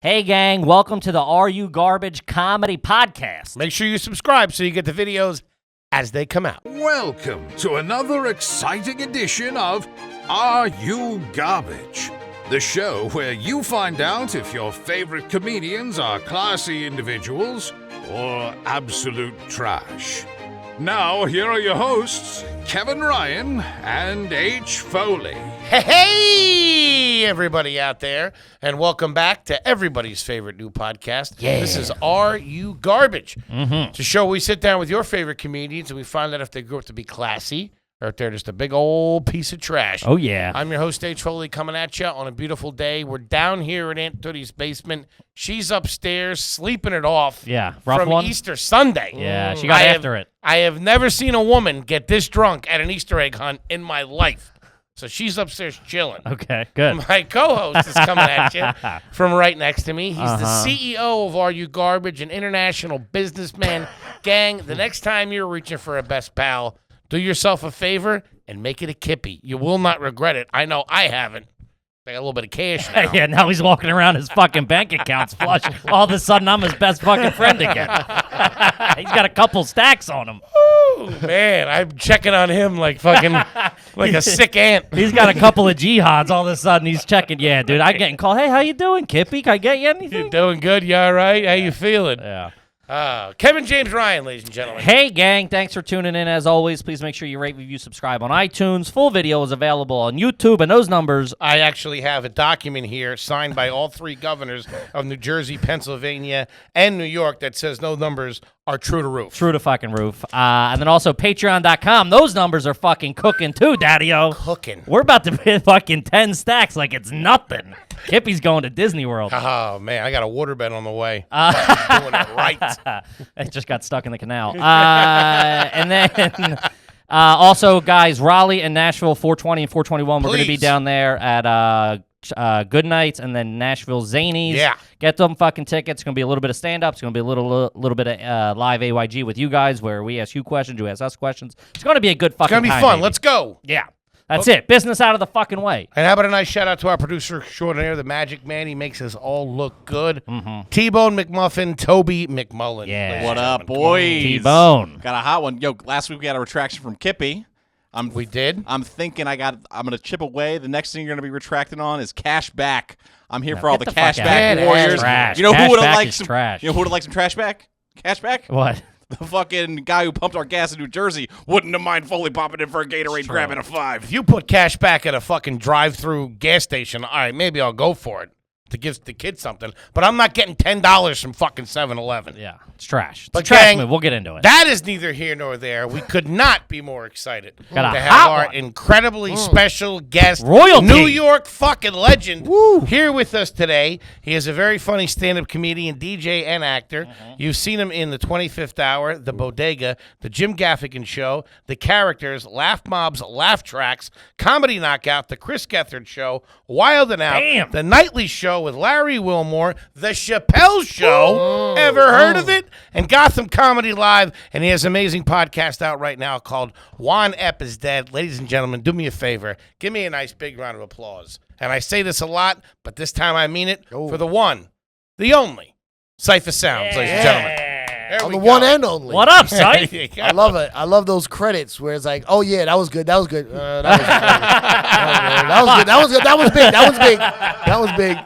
Hey, gang, welcome to the Are You Garbage Comedy Podcast. Make sure you subscribe so you get the videos as they come out. Welcome to another exciting edition of Are You Garbage? The show where you find out if your favorite comedians are classy individuals or absolute trash. Now, here are your hosts, Kevin Ryan and H. Foley. Hey, everybody out there, and welcome back to everybody's favorite new podcast. Yeah. This is Are You Garbage? It's a show where we sit down with your favorite comedians and we find out if they grew up to be classy or if they're just a big old piece of trash. Oh, yeah. I'm your host, H. Foley, coming at you on a beautiful day. We're down here in Aunt Tootie's basement. She's upstairs sleeping it off rough from one? Easter Sunday. Yeah, she got after it. I have never seen a woman get this drunk at an Easter egg hunt in my life. So she's upstairs chilling. Okay, good. My co-host is coming at you from right next to me. He's the CEO of Are You Garbage, an international businessman. Gang, the next time you're reaching for a best pal, do yourself a favor and make it a kippy. You will not regret it. I know I haven't. I got a little bit of cash now. Yeah, now he's walking around, his fucking bank account's flush. All of a sudden, I'm his best fucking friend again. He's got a couple stacks on him. Ooh, man, I'm checking on him like fucking like a sick ant. He's got a couple of jihads. All of a sudden, he's checking. Yeah, dude, I'm getting called. Hey, how you doing, Kippy? Can I get you anything? You doing good? You all right? How you feeling? Yeah. Kevin James Ryan, ladies and gentlemen. Hey, gang. Thanks for tuning in. As always, please make sure you rate, review, subscribe on iTunes. Full video is available on YouTube, and those numbers. I actually have a document here signed by all three governors of New Jersey, Pennsylvania, and New York that says those numbers are true to roof. True to fucking roof. And then also Patreon.com. Those numbers are fucking cooking too, Daddy-O. Cooking. We're about to hit fucking 10 stacks like it's nothing. Kippy's going to Disney World. Oh, man, I got a waterbed on the way. Doing it right. It just got stuck in the canal. And then also, guys, Raleigh and Nashville, 420 and 421. We're going to be down there at Good Nights and then Nashville Zanies. Yeah. Get them fucking tickets. It's going to be a little bit of stand-up. It's going to be a little bit of live AYG with you guys where we ask you questions, you ask us questions. It's going to be a good fucking time. It's going to be fun. Baby. Let's go. Yeah. That's it. Business out of the fucking way. And how about a nice shout-out to our producer extraordinaire, the Magic Man. He makes us all look good. T-Bone McMuffin, Toby McMullen. Yeah. What up, boys? T-Bone. Got a hot one. Yo, last week we got a retraction from Kippy. We did? I'm thinking I'm going to chip away. The next thing you're going to be retracting on is cash back. I'm here for all the cash back warriors. Trash. You know who would have liked some trash? You know who would have liked some trash back? Cash back? What? The fucking guy who pumped our gas in New Jersey wouldn't have mind Foley popping in for a Gatorade, grabbing a 5. If you put cash back at a fucking drive-through gas station, all right, maybe I'll go for it to give the kid something. But I'm not getting $10 from fucking 7-Eleven. Yeah, it's trash. It's But a trash gang, move. We'll get into it. That is neither here nor there. We could not be more excited Got a to have hot our one. incredibly special guest, Royalty. New York fucking legend, here with us today. He is a very funny stand-up comedian, DJ, and actor. You've seen him in The 25th Hour, The Bodega, The Jim Gaffigan Show, The Characters, Laugh Mobs, Laugh Tracks, Comedy Knockout, The Chris Gethard Show, Wild and Out, Damn. The Nightly Show with Larry Wilmore, The Chappelle Show, ever heard of it? And Gotham Comedy Live, and he has an amazing podcast out right now called Juan Ep is Dead. Ladies and gentlemen, do me a favor. Give me a nice big round of applause. And I say this a lot, but this time I mean it for the one, the only, Cypha Sounds, ladies and gentlemen. There On we the go. one and only. What up, Cypha? I love it. I love those credits where it's like, oh yeah, that was good. That was good. That was good. That was good. That was big. That was big.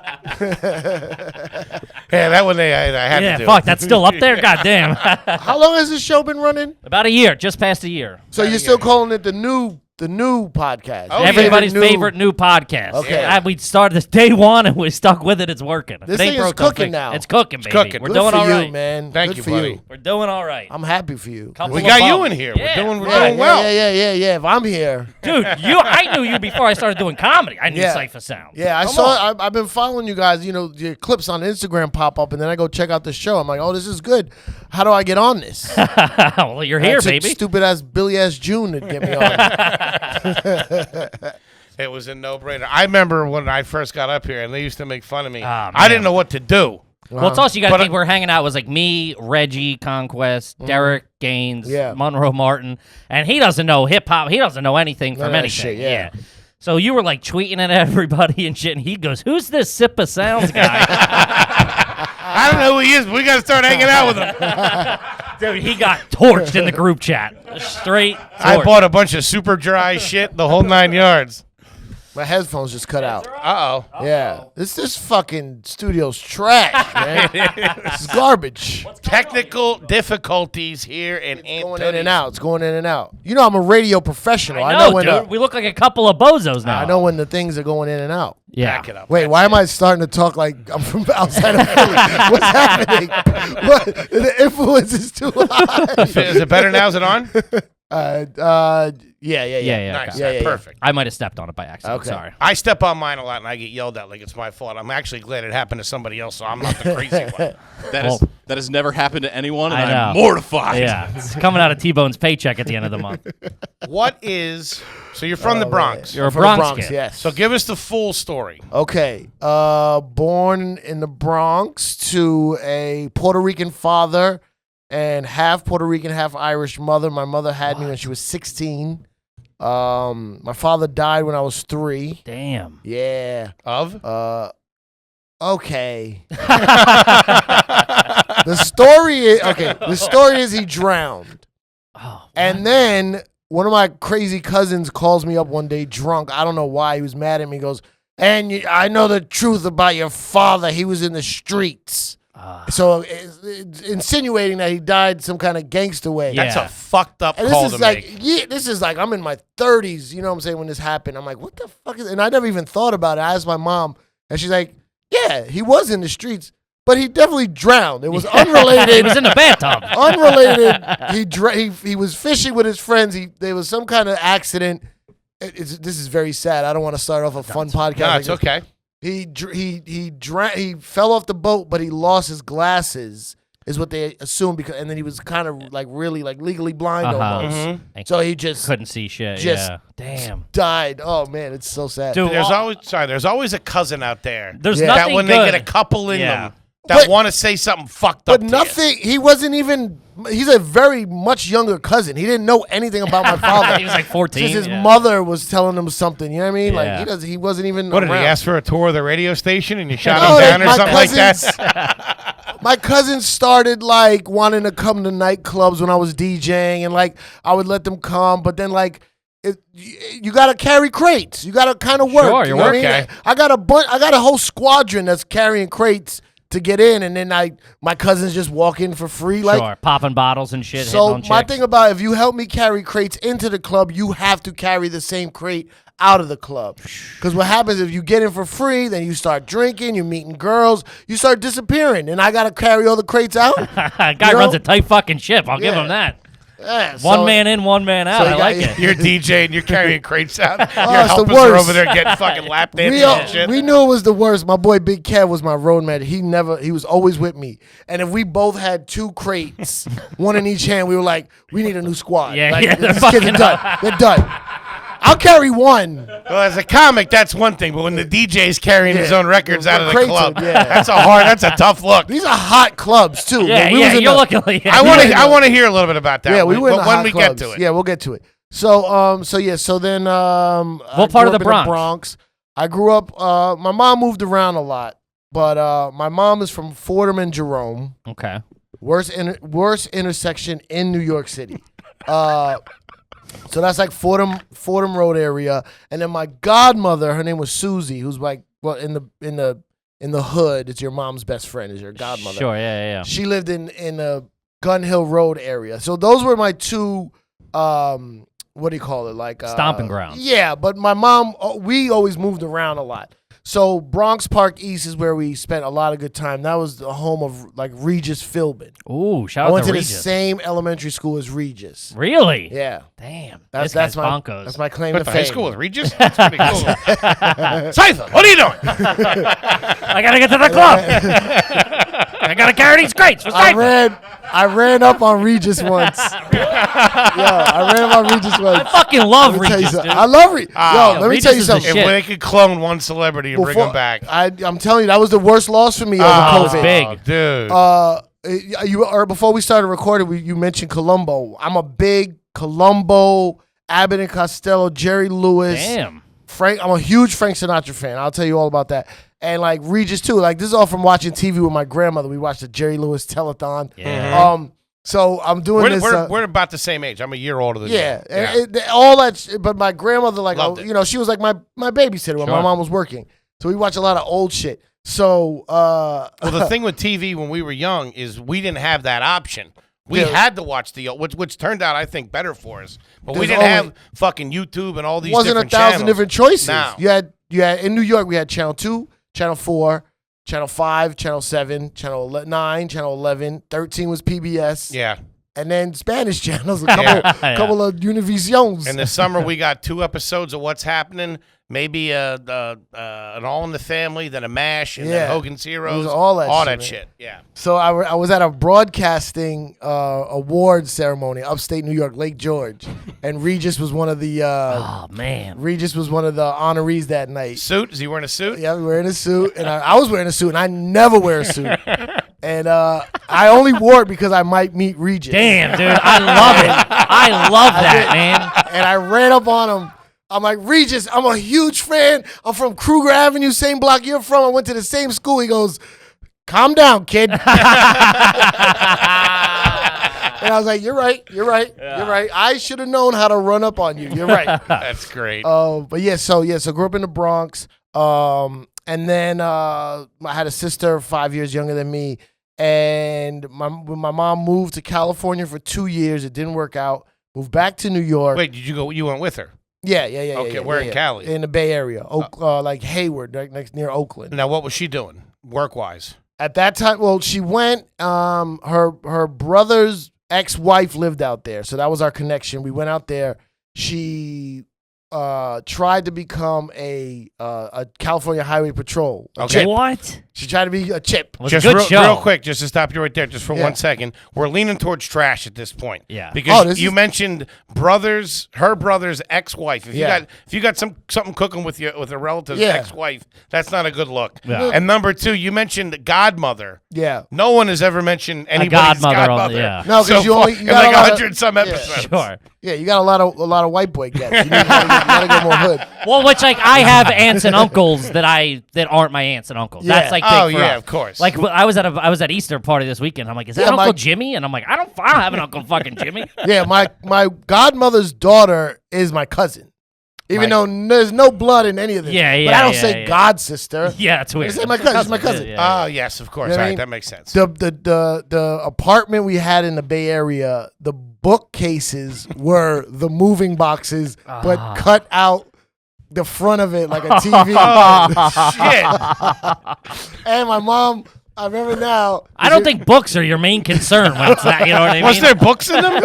Yeah, that one I had to do. Yeah, fuck, that's still up there? God damn. How long has this show been running? About a year, just past a year. So you're still calling it the new podcast? Oh, Everybody's New- favorite new podcast. Okay. We started this day one and we stuck with it. It's working. This If it ain't thing is broke, don't cooking fix it. now. It's cooking, baby. cooking. We're Good doing for all you, right. man. Thank Good you, for buddy. you. We're doing all right. I'm happy for you. Couple We of got you bums. in here. Yeah. We're doing Yeah, well. yeah. If I'm here. Dude, I knew you before I started doing comedy. I knew Yeah. Cypha Sounds. Yeah, I saw. I've been following you guys. You know, your clips on Instagram pop up, and then I go check out the show. I'm like, oh, this is good. How do I get on this? Well, you're here, baby. Stupid ass Billy ass June to get me on. It was a no-brainer. I remember when I first got up here, and they used to make fun of me. Oh, I man. didn't know what to do. Well, it's also, you got to But think we're hanging out. It was like me, Reggie, Conquest, Derek Gaines, Yeah. Monroe Martin, and he doesn't know hip-hop. He doesn't know anything None from of that anything. shit, yeah. So you were like tweeting at everybody and shit, and he goes, who's this Cipha Sounds guy? he is, but we got to start hanging out with him. Dude, he got torched in the group chat. Straight torched. I bought a bunch of super dry shit, the whole 9 yards. My headphones just cut out. Uh-oh. Yeah. This fucking studio's trash, man. This is garbage. Technical difficulties here in Going in and out. It's going in and out. You know I'm a radio professional. I know, when dude. We look like a couple of bozos now. I know when the things are going in and out. Yeah. Back it up. Wait, why am I starting to talk like I'm from outside of Philly? What's happening? What? The influence is too high. Is it better now? Is it on? Yeah. Nice. Yeah. Perfect. I might have stepped on it by accident. Okay. Sorry. I step on mine a lot, and I get yelled at like it's my fault. I'm actually glad it happened to somebody else, so I'm not the crazy one. That has never happened to anyone, and I know. I'm mortified. Yeah. It's coming out of T-Bone's paycheck at the end of the month. What is... So you're from the Bronx. You're a From the Bronx kid. yes. So give us the full story. Okay. Born in the Bronx to a Puerto Rican father and half Puerto Rican, half Irish mother. My mother had me when she was 16. My father died when I was 3. Damn. Yeah. Of? Okay. The story is he drowned. Oh. And then one of my crazy cousins calls me up one day drunk. I don't know why. He was mad at me. He goes, I know the truth about your father. He was in the streets. So it's insinuating that he died some kind of gangster way. Yeah. That's a fucked up And call this to is like, make. yeah, this is like, I'm in my 30s, you know what I'm saying, when this happened. I'm like, what the fuck is, and I never even thought about it. I asked my mom, and she's like, yeah, he was in the streets, but he definitely drowned. It was unrelated. He was in the bathtub. Unrelated. He was fishing with his friends. There was some kind of accident. This is very sad. I don't want to start off a fun podcast. No, it's okay. He fell off the boat, but he lost his glasses, is what they assumed, and then he was kind of like really like legally blind almost. Mm-hmm. So he just couldn't see shit. just Yeah. Damn. died. Oh man, it's so sad. Dude, There's always a cousin out there. There's Yeah. nothing that when good. they get a couple in Yeah. them that But- want to say something fucked up. But nothing. He wasn't even. He's a very much younger cousin. He didn't know anything about my father. He was like 14. Just his yeah. mother was telling him something. You know what I mean? Yeah. Like he wasn't even. What did he around. ask for a tour of the radio station and you shot No, him down or my something like cousins- that? My cousins started like wanting to come to nightclubs when I was DJing, and like I would let them come, but then like. You gotta carry crates. You gotta kind of work. Sure, you you're know what I mean? okay. I got a whole squadron that's carrying crates to get in, and then my cousins just walk in for free. Like, Sure. Popping bottles and shit. so hitting on my chicks. thing about if you help me carry crates into the club, you have to carry the same crate out of the club. Because what happens if you get in for free, then you start drinking, you're meeting girls, you start disappearing, and I gotta carry all the crates out. Guy you runs know? a tight fucking ship. I'll give Yeah. him that. Yeah, One so- man in, one man out. so you I got- like it. You're DJing, you're carrying crates out. Your it's the helpers are worst. over there getting fucking lap dances We, and shit. we knew it was the worst. My boy Big Kev was my road man. He was always with me. And if we both had 2 crates, one in each hand, we were like, we need a new squad. Yeah, like, yeah, they're these kids are fucking done. They're done. I'll carry one. Well, as a comic, that's one thing, but when the DJ's carrying his Yeah. own records out of the Crates club, are- yeah. that's a tough look. These are hot clubs too. Yeah, man. We was yeah. in You're the- looking like I want to hear a little bit about that. Yeah, we were in the when hot we clubs. get to it. Yeah, we'll get to it. So then What part of the Bronx? Bronx? I grew up. My mom moved around a lot, but my mom is from Fordham and Jerome. Okay. Worst intersection in New York City. So that's like Fordham Road area, and then my godmother, her name was Susie, who's like, well, in the hood, it's your mom's best friend, is your godmother. Sure. Yeah. She lived in the Gun Hill Road area. So those were my 2. What do you call it? Like Stomping grounds. Yeah, but my mom, we always moved around a lot. So Bronx Park East is where we spent a lot of good time. That was the home of like Regis Philbin. Ooh, shout I out went to to the Regis. same elementary school as Regis. Really? Yeah, Damn. that's This guy's my bonkers. that's my claim Went to to fame. high school with Regis? That's pretty cool. Cipha, what are you doing? I gotta get to the club. I gotta carry these crates for Cypha. I ran up on Regis once. I ran up on Regis once. I fucking love Let me tell you Regis, something. dude. I love Regis. Yo, let me Regis tell you is the something. If shit. they could clone one celebrity and bring him back. I'm telling you, that was the worst loss for me over Oh, COVID. big. Dude. Before we started recording, you mentioned Columbo. I'm a big Columbo, Abbott and Costello, Jerry Lewis, Damn. Frank. I'm a huge Frank Sinatra fan. I'll tell you all about that. And like Regis too. Like this is all from watching TV with my grandmother. We watched the Jerry Lewis telethon. Yeah. So I'm doing this. We're about the same age. I'm a year older than you. Yeah. All that. But my grandmother, like, she was like my babysitter when Sure. my mom was working. So we watch a lot of old shit. So, well, the thing with TV when we were young is we didn't have that option. We had to watch the which turned out I think better for us. But we didn't have fucking YouTube and all these. Wasn't different 1,000 channels. different choices. No. You had in New York we had Channel 2, Channel 4, Channel 5, Channel 7, Channel 9, Channel 11, 13 was PBS. Yeah. And then Spanish channels, a couple of Univisions. In the summer, we got 2 episodes of What's Happening, maybe an All in the Family, then a MASH, and then Hogan's Heroes. All that shit. Yeah. So I was at a broadcasting award ceremony, upstate New York, Lake George, and Regis was one of the. Oh man. Regis was one of the honorees that night. Suit? Is he wearing a suit? Yeah, I was wearing a suit, and I was wearing a suit, and I never wear a suit. And I only wore it because I might meet Regis. Damn, dude, I love it. I love that, man. And I ran up on him. I'm like, Regis, I'm a huge fan. I'm from Kruger Avenue, same block you're from. I went to the same school. He goes, calm down, kid. And I was like, you're right. I should have known how to run up on you. You're right. That's great. But so grew up in the Bronx. And then I had a sister 5 years younger than me. And when my mom moved to California for 2 years, it didn't work out. Moved back to New York. Wait, did you go? You went with her? Yeah. Okay, where in Cali? In the Bay Area, like Hayward, right next near Oakland. Now, what was she doing, work-wise? At that time, well, she went. Her brother's ex-wife lived out there, so that was our connection. We went out there. She tried to become a California Highway Patrol. Okay. What? She tried to be a chip. Was Just a good show. real quick, just to stop you right there, just for 1 second. We're leaning towards trash at this point. Yeah. Because you mentioned her brother's ex-wife. If you got something cooking with a relative's ex-wife, that's not a good look. Yeah. And number 2, you mentioned godmother. Yeah. No one has ever mentioned anybody's godmother. No, because you only in like 100 some episodes. Sure. Yeah, you got a lot of white boy gets. You gotta go more hood. Well, which like I have aunts and uncles that aren't my aunts and uncles. Yeah. That's like big for us. Of course. Like I was at Easter party this weekend. I'm like, is that Uncle Jimmy? And I'm like, I don't have an Uncle fucking Jimmy. Yeah, my godmother's daughter is my cousin. Even though there's no blood in any of this. Yeah. But I don't say god sister. Yeah, it's weird. I say my cousin. She's my cousin. Oh, yes, of course. You know All what I right, mean? that makes sense. The apartment we had in the Bay Area, the bookcases were the moving boxes, but cut out the front of it like a TV. Shit. And my mom, I remember now. I don't think books are your main concern when it's that. You know what I mean? Was there books in them?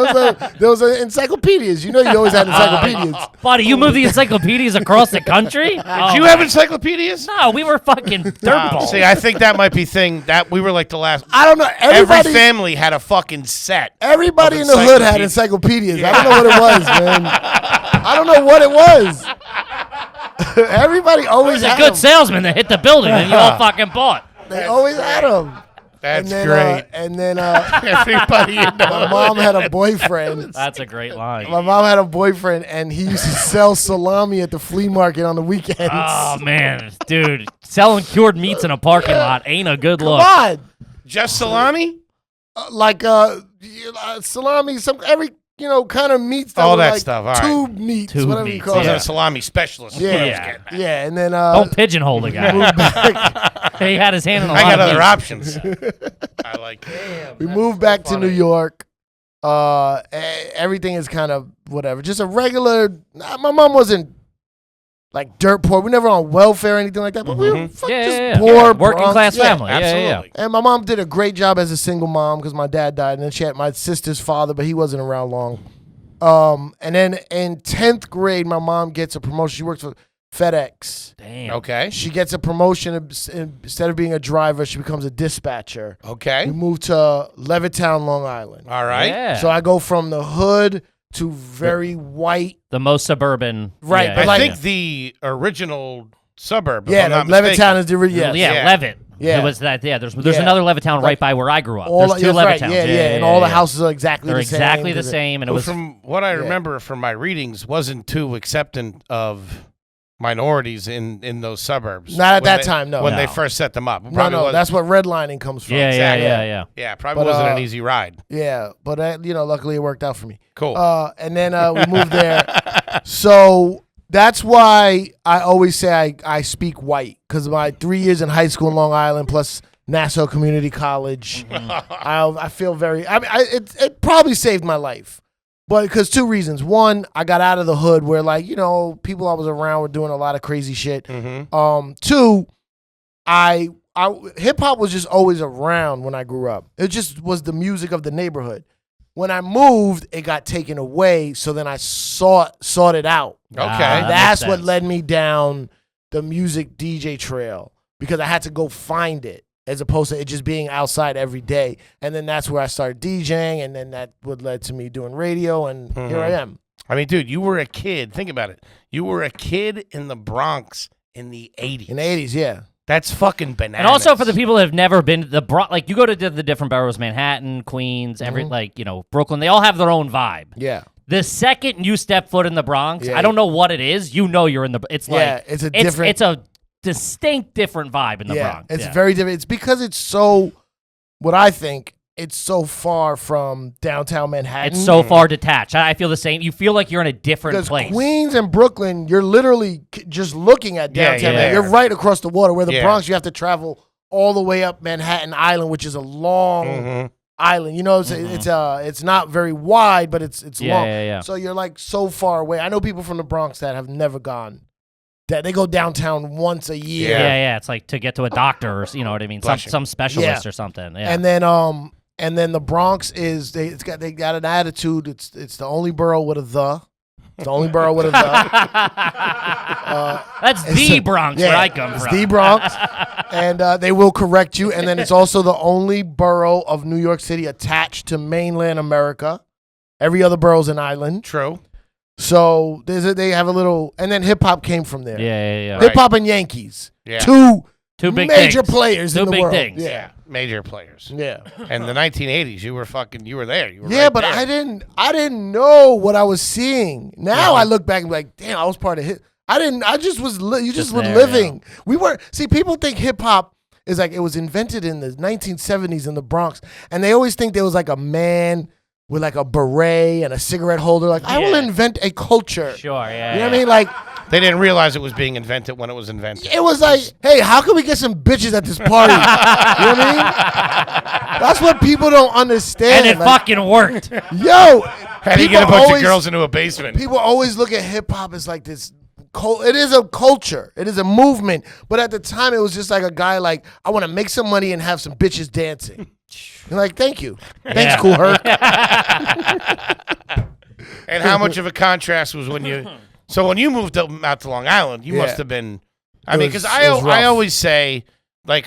There was encyclopedias. You know, you always had encyclopedias. Buddy, you moved the encyclopedias across the country? Did you have encyclopedias? No, we were fucking dirtballs. See, I think that might be thing that we were like the last. I don't know. Every family had a fucking set. Everybody in the hood had encyclopedias. I don't know what it was, man. I don't know what it was. Everybody always had a good them. salesman that hit the building and you all fucking bought. They always had them. That's great. Everybody in the my mom had a boyfriend. That's a great line. My mom had a boyfriend, and he used to sell salami at the flea market on the weekends. Oh, man. Dude, selling cured meats in a parking lot ain't a good look. Come on. Just salami? Salami, every kind of meats. All that like stuff. All right. Tube meats, Tube whatever you meats, call I was it. a salami specialist. Yeah. And then Don't pigeonhole the guy. moved back. He had his hand in a lot I got of other meats. options. I like We moved back to New York. Everything is kind of whatever. Just a regular. My mom wasn't like dirt poor. We never on welfare or anything like that. But we were just poor, working Bronx. class Yeah. family. Absolutely. And my mom did a great job as a single mom because my dad died, and then she had my sister's father, but he wasn't around long. And then in 10th grade, my mom gets a promotion. She works for FedEx. Damn. Okay. She gets a promotion. Instead of being a driver, she becomes a dispatcher. Okay. We moved to Levittown, Long Island. All right. Yeah. So I go from the hood to very white. The most suburban. Right, Yeah, but I like- think the original suburb. if Yeah, I'm not Levittown mistaken. is the yeah, Yeah. Levitt. Yeah. It was that. Yeah, there's Yeah. another Levittown right by where I grew up. All There's two that's right. Levittowns. Yeah, and all the houses are exactly They're the same. exactly the same, and it was From what I remember from my readings, wasn't too acceptant of minorities in those suburbs. Not at that time, no. When No. they first set them up. It No, probably no, was- that's what redlining comes from. Yeah. Yeah, probably But, wasn't an easy ride. Yeah, but luckily it worked out for me. Cool. And then we moved there. So that's why I always say I speak white, because my 3 years in high school in Long Island plus Nassau Community College, I feel very. It probably saved my life, but because 2 reasons. One, I got out of the hood where people I was around were doing a lot of crazy shit. Mm-hmm. 2, hip hop was just always around when I grew up. It just was the music of the neighborhood. When I moved, it got taken away. So then I sought it out. Okay. That's makes what sense. led me down the music DJ trail, because I had to go find it as opposed to it just being outside every day. And then that's where I started DJing, and then that would led to me doing radio, and here I am. I mean, dude, you were a kid. Think about it. You were a kid in the Bronx in the 80s. In the 80s, yeah. That's fucking bananas. And also for the people that have never been to the Bronx, like you go to the different boroughs, Manhattan, Queens, Brooklyn, they all have their own vibe. Yeah. The second you step foot in the Bronx, Yeah. I don't know what it is. You know you're in the. It's like it's a different. It's a distinct different vibe in the Bronx. It's very different. It's because it's so. What I think, it's so far from downtown Manhattan. It's so far detached. I feel the same. You feel like you're in a different because place. Queens and Brooklyn, you're literally just looking at downtown. yeah. You're right across the water. Where the Yeah. Bronx, you have to travel all the way up Manhattan Island, which is a long island. You know, it's not very wide, but it's long. Yeah. So you're like so far away. I know people from the Bronx that have never gone. That they go downtown once a year. Yeah. It's like to get to a doctor, or you know what I mean, some specialist Yeah. or something. Yeah. And then the Bronx is they got an attitude. It's the only borough with a the. It's the only borough with a the. That's the Bronx where I come it's from. the Bronx, and they will correct you. And then it's also the only borough of New York City attached to mainland America. Every other borough's an island. True. So they have a little, and then hip hop came from there. Yeah. Hip hop and Yankees, Yeah. two big major things. players Two in the big world. things. Yeah, Major players. yeah. And the 1980s, you were there. You were Yeah, right but there. I didn't know what I was seeing. Now I look back and be like, damn, I was part of hip. I just was. You just were there, living. We were. See, people think hip hop is like it was invented in the 1970s in the Bronx, and they always think there was like a man with like a beret and a cigarette holder. Like I will Yeah. invent a culture. Sure, yeah. You know what I mean? Like They didn't realize it was being invented when it was invented. it was like, hey, how can we get some bitches at this party? You know what I mean? That's what people don't understand. And it Like, fucking worked. yo, How do you get a bunch of girls into a basement? People always look at hip hop as like this. It is a culture. It is a movement. But at the time, it was just like a guy like, I want to make some money and have some bitches dancing. And like, thank you. Thanks, Cool Herc. And how much of a contrast was when you... So when you moved out to Long Island, you Yeah. must have been... I mean, because it was rough. I always say, like,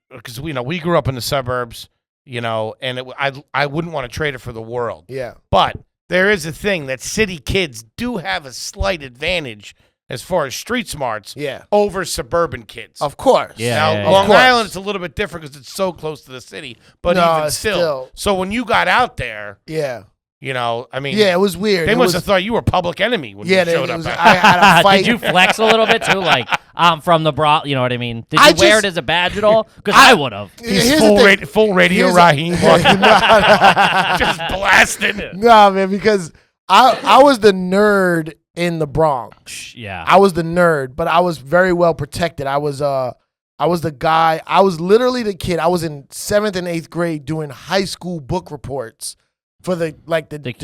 because we grew up in the suburbs, and I wouldn't want to trade it for the world. Yeah. But there is a thing that city kids do have a slight advantage as far as street smarts Yeah. over suburban kids. Of course. Yeah. Now, Long course. Island, it's a little bit different because it's so close to the city. But No, even it's still. still- So when you got out there, Yeah. I mean, Yeah, it was weird. they It must was- have thought you were Public Enemy when Yeah, you showed up. I had a fight. Did you flex a little bit too? Like, I'm from the Bronx, you know what I mean? Did you I wear just- it as a badge at all? Because I would have. He's Here's full, the thing. full radio Here's Raheem, Nah, just blasting. nah, man, because I was the nerd in the Bronx. Yeah. I was the nerd, but I was very well protected. I was the guy. I was literally the kid. I was in 7th and 8th grade doing high school book reports for the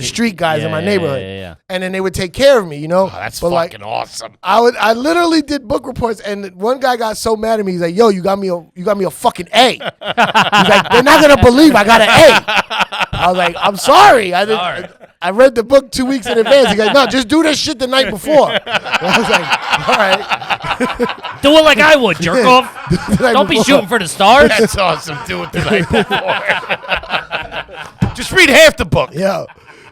street guys in my neighborhood. Yeah. And then they would take care of me, Oh, that's But fucking awesome. I literally did book reports, and one guy got so mad at me. He's like, "Yo, you got me a fucking A." He's like, "They're not gonna believe I got an A." I was like, "I'm sorry. I read the book 2 weeks in advance." He goes, "No, just do this shit the night before." And I was like, "All right." Do it like I would, jerk off. The night Don't be before. shooting for the stars. That's awesome. Do it the night before. Just read half the book. Yo,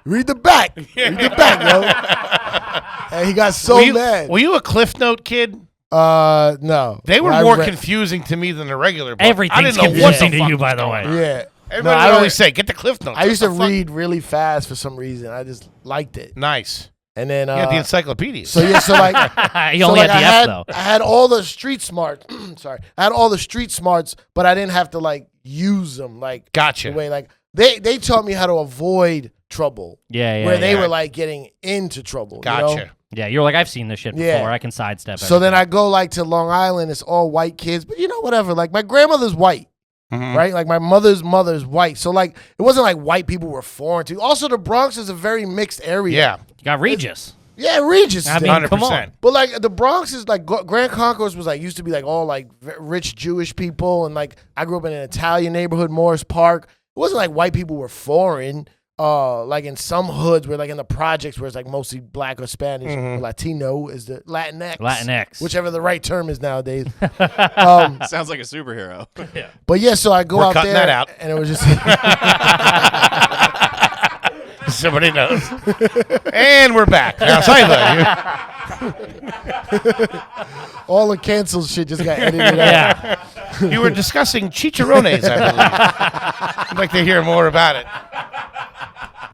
read the back. Read the back, yo. And he got so mad. Were you a Cliff Note kid? No. They were I more read- confusing to me than the regular book. Everything's I didn't know what the confusing to fuck you, was by the going way. on. Yeah. Everybody I would read- always say, get the Cliff Notes. I used to What the fuck? read really fast for some reason. I just liked it. Nice. And then the encyclopedias. So yeah, so like you only had the F though. I had all the street smarts. Sorry, I had all the street smarts, but I didn't have to like use them. Like gotcha. The way like they taught me how to avoid trouble. Yeah. Where they were like getting into trouble. Gotcha. You know? Yeah, you're like, I've seen this shit before. Yeah. I can sidestep it. So then I go like to Long Island. It's all white kids, but whatever. Like my grandmother's white. Right? Like my mother's white. So like it wasn't like white people were foreign to. Also the Bronx is a very mixed area. Yeah. You got Regis. Yeah, Regis. I mean, 100%. come on. But like the Bronx is like Grand Concourse was like used to be like all like rich Jewish people, and like I grew up in an Italian neighborhood, Morris Park. It wasn't like white people were foreign. Like in some hoods where like in the projects where it's like mostly black or Spanish, or Latino is the Latinx, whichever the right term is nowadays. Sounds like a superhero. Yeah. But yeah, so I go We're out cutting there, that out. and it was just Somebody knows. And we're back. Now, Cypha, all the canceled shit just got edited out. Yeah. you were discussing chicharrones, I believe. I'd like to hear more about it.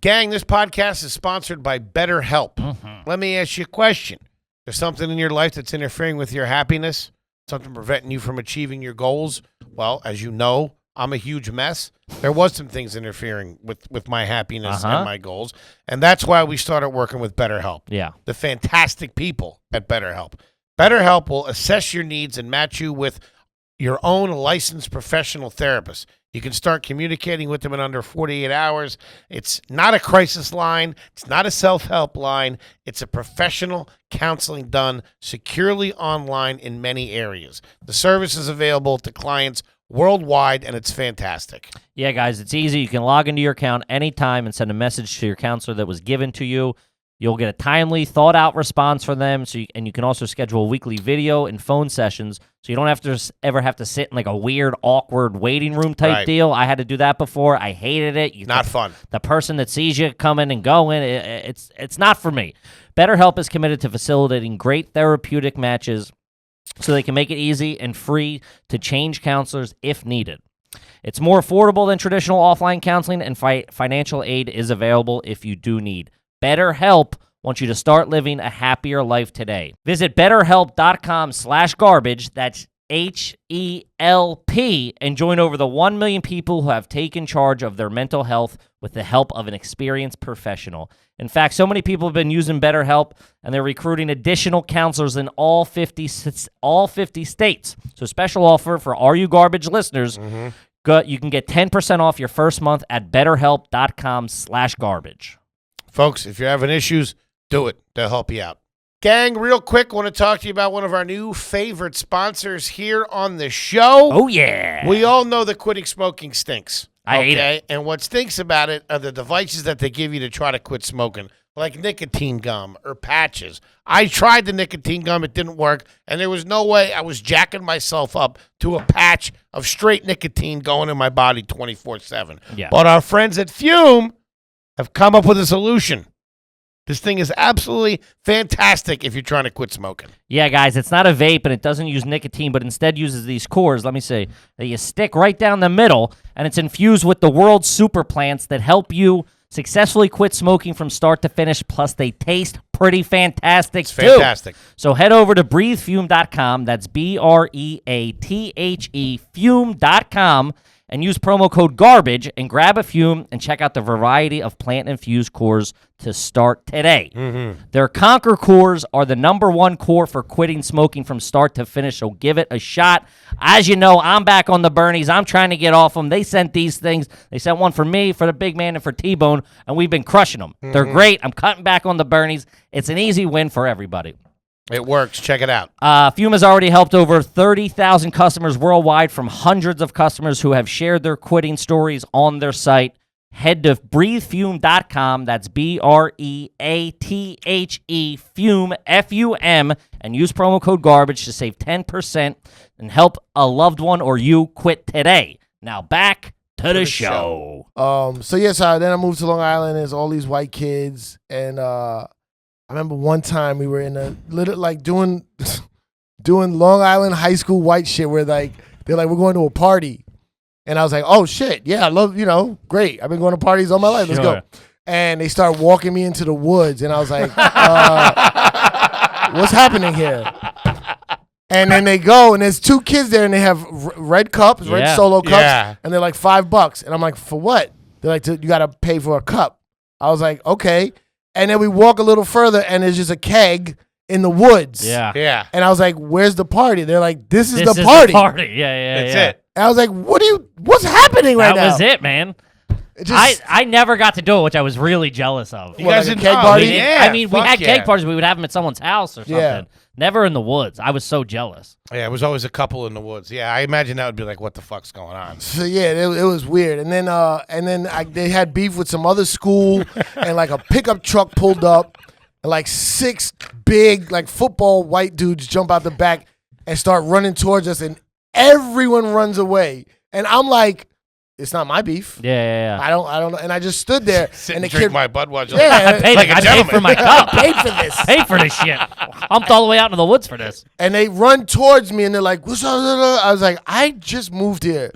Gang, this podcast is sponsored by BetterHelp. Let me ask you a question. There's something in your life that's interfering with your happiness? Something preventing you from achieving your goals? Well, as you know, I'm a huge mess. There was some things interfering with my happiness and my goals. And that's why we started working with BetterHelp. Yeah. The fantastic people at BetterHelp. BetterHelp will assess your needs and match you with your own licensed professional therapist. You can start communicating with them in under 48 hours. It's not a crisis line. It's not a self-help line. It's a professional counseling done securely online in many areas. The service is available to clients worldwide, and it's fantastic. Yeah, guys, it's easy. You can log into your account anytime and send a message to your counselor that was given to you. You'll get a timely, thought-out response from them, and you can also schedule weekly video and phone sessions, so you don't have to ever have to sit in like a weird, awkward waiting room type deal. I had to do that before. I hated it. Not fun. The person that sees you coming and going, it's not for me. BetterHelp is committed to facilitating great therapeutic matches so they can make it easy and free to change counselors if needed. It's more affordable than traditional offline counseling, and financial aid is available if you do need. BetterHelp wants you to start living a happier life today. Visit BetterHelp.com/garbage. That's HELP, and join over the 1 million people who have taken charge of their mental health with the help of an experienced professional. In fact, so many people have been using BetterHelp, and they're recruiting additional counselors in all 50 states. So special offer for Are You Garbage listeners. You can get 10% off your first month at BetterHelp.com/garbage. Folks, if you're having issues, do it. They'll help you out. Gang, real quick, want to talk to you about one of our new favorite sponsors here on the show. Oh, yeah. We all know that quitting smoking stinks. I hate it. And what stinks about it are the devices that they give you to try to quit smoking, like nicotine gum or patches. I tried the nicotine gum. It didn't work, and there was no way I was jacking myself up to a patch of straight nicotine going in my body 24/7. Yeah. But our friends at Fume have come up with a solution. This thing is absolutely fantastic if you're trying to quit smoking. Yeah, guys, it's not a vape, and it doesn't use nicotine, but instead uses these cores, let me say, that you stick right down the middle, and it's infused with the world's super plants that help you successfully quit smoking from start to finish, plus they taste pretty fantastic, It's fantastic. So head over to breathefume.com, that's BREATHE, fume.com, and use promo code GARBAGE and grab a Fume and check out the variety of plant-infused cores to start today. Their Conquer cores are the #1 core for quitting smoking from start to finish, so give it a shot. As you know, I'm back on the Bernies. I'm trying to get off them. They sent these things. They sent one for me, for the big man, and for T-Bone, and we've been crushing them. They're great. I'm cutting back on the Bernies. It's an easy win for everybody. It works. Check it out. Fume has already helped over 30,000 customers worldwide from hundreds of customers who have shared their quitting stories on their site. Head to breathefume.com, that's BREATHE, Fume, F-U-M, and use promo code GARBAGE to save 10% and help a loved one or you quit today. Now back to the show. So then I moved to Long Island. There's all these white kids, and I remember one time we were in a little doing Long Island high school white shit where they're like, we're going to a party. And I was like, oh shit, yeah, I love, great. I've been going to parties all my life. Let's go. And they start walking me into the woods, and I was like, what's happening here? And then they go, and there's 2 kids there, and they have red cups, red Solo cups, and they're like $5. And I'm like, for what? They're like, you got to pay for a cup. I was like, okay. And then we walk a little further, and there's just a keg in the woods. Yeah. And I was like, where's the party? They're like, this is the party. Yeah. That's it. And I was like, what's happening right now? That was it, man. I never got to do it, which I was really jealous of. You guys like a didn't keg party? I mean, we had keg parties. We would have them at someone's house or something. Yeah. Never in the woods. I was so jealous. Yeah, it was always a couple in the woods. Yeah, I imagine that would be like, what the fuck's going on? So yeah, it was weird. And then they had beef with some other school, and like a pickup truck pulled up, and like 6 big like football white dudes jump out the back and start running towards us, and everyone runs away. And I'm like, it's not my beef. Yeah. I don't know. And I just stood there And drink my Budweiser. Yeah, I paid, like a I paid gentleman. for my cup. I paid for this. Paid for this shit. Humped all the way out into the woods for this. And they run towards me, and they're like, what's up? I was like, I just moved here.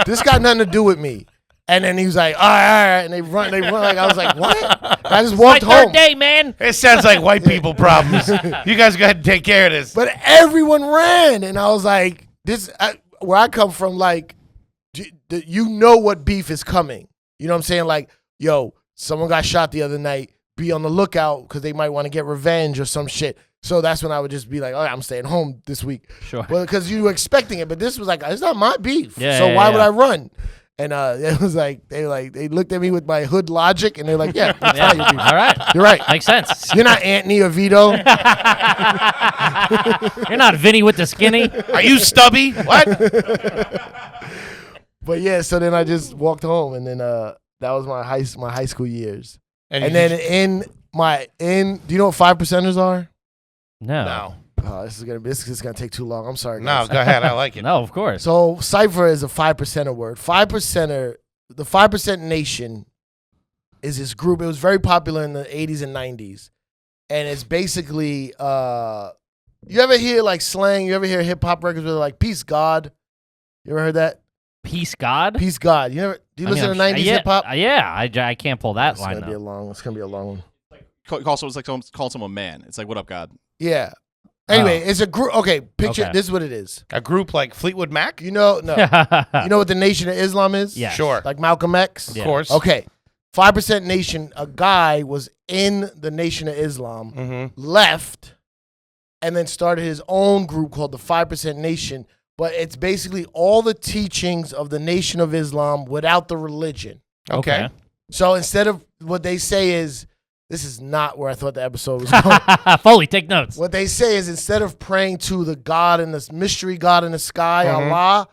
This got nothing to do with me. And then he was like, all right. And they run like, I was like, what? I just walked My third home. day, man. It sounds like white people problems. You guys go ahead and take care of this. But everyone ran. And I was like, where I come from, like, you know what beef is coming. You know what I'm saying? Like, yo, someone got shot the other night. Be on the lookout because they might want to get revenge or some shit. So that's when I would just be like, all right, I'm staying home this week. Sure. Well, because you were expecting it. But this was like, it's not my beef. Yeah, so yeah, why would yeah. I run? And it was like, they looked at me with my hood logic, and they're like, yeah, that's not your beef. All right. You're right. Makes sense. You're not Anthony or Vito. You're not Vinny with the skinny. Are you stubby? What? But yeah, so then I just walked home, and then that was my high school years. And then do you know what 5%ers are? No. Oh, this is gonna take too long. I'm sorry, No, guys. go ahead. I like it. No, of course. So Cypher is a 5%er word. 5%er, the 5% Nation is this group. It was very popular in the 80s and 90s, and it's basically you ever hear like slang? You ever hear hip hop records where they're like "Peace God"? You ever heard that? Peace God? Peace God. Do you listen to 90s hip hop? Yeah, I can't pull that It's line gonna be up. it's gonna be a long one. Also, it's like call someone man. It's like, what up, God? Yeah. Anyway, it's a group. Okay, picture. Okay. This is what it is. A group like Fleetwood Mac? You know, no. You know what the Nation of Islam is? Yeah. Sure. Like Malcolm X? Of course. Okay. 5% Nation, a guy was in the Nation of Islam, Mm-hmm. left, and then started his own group called the 5% Nation. But it's basically all the teachings of the Nation of Islam without the religion. Okay. So instead of what they say is, this is not where I thought the episode was going. Foley, take notes. What they say is instead of praying to the God in this mystery God in the sky, Mhm. Allah,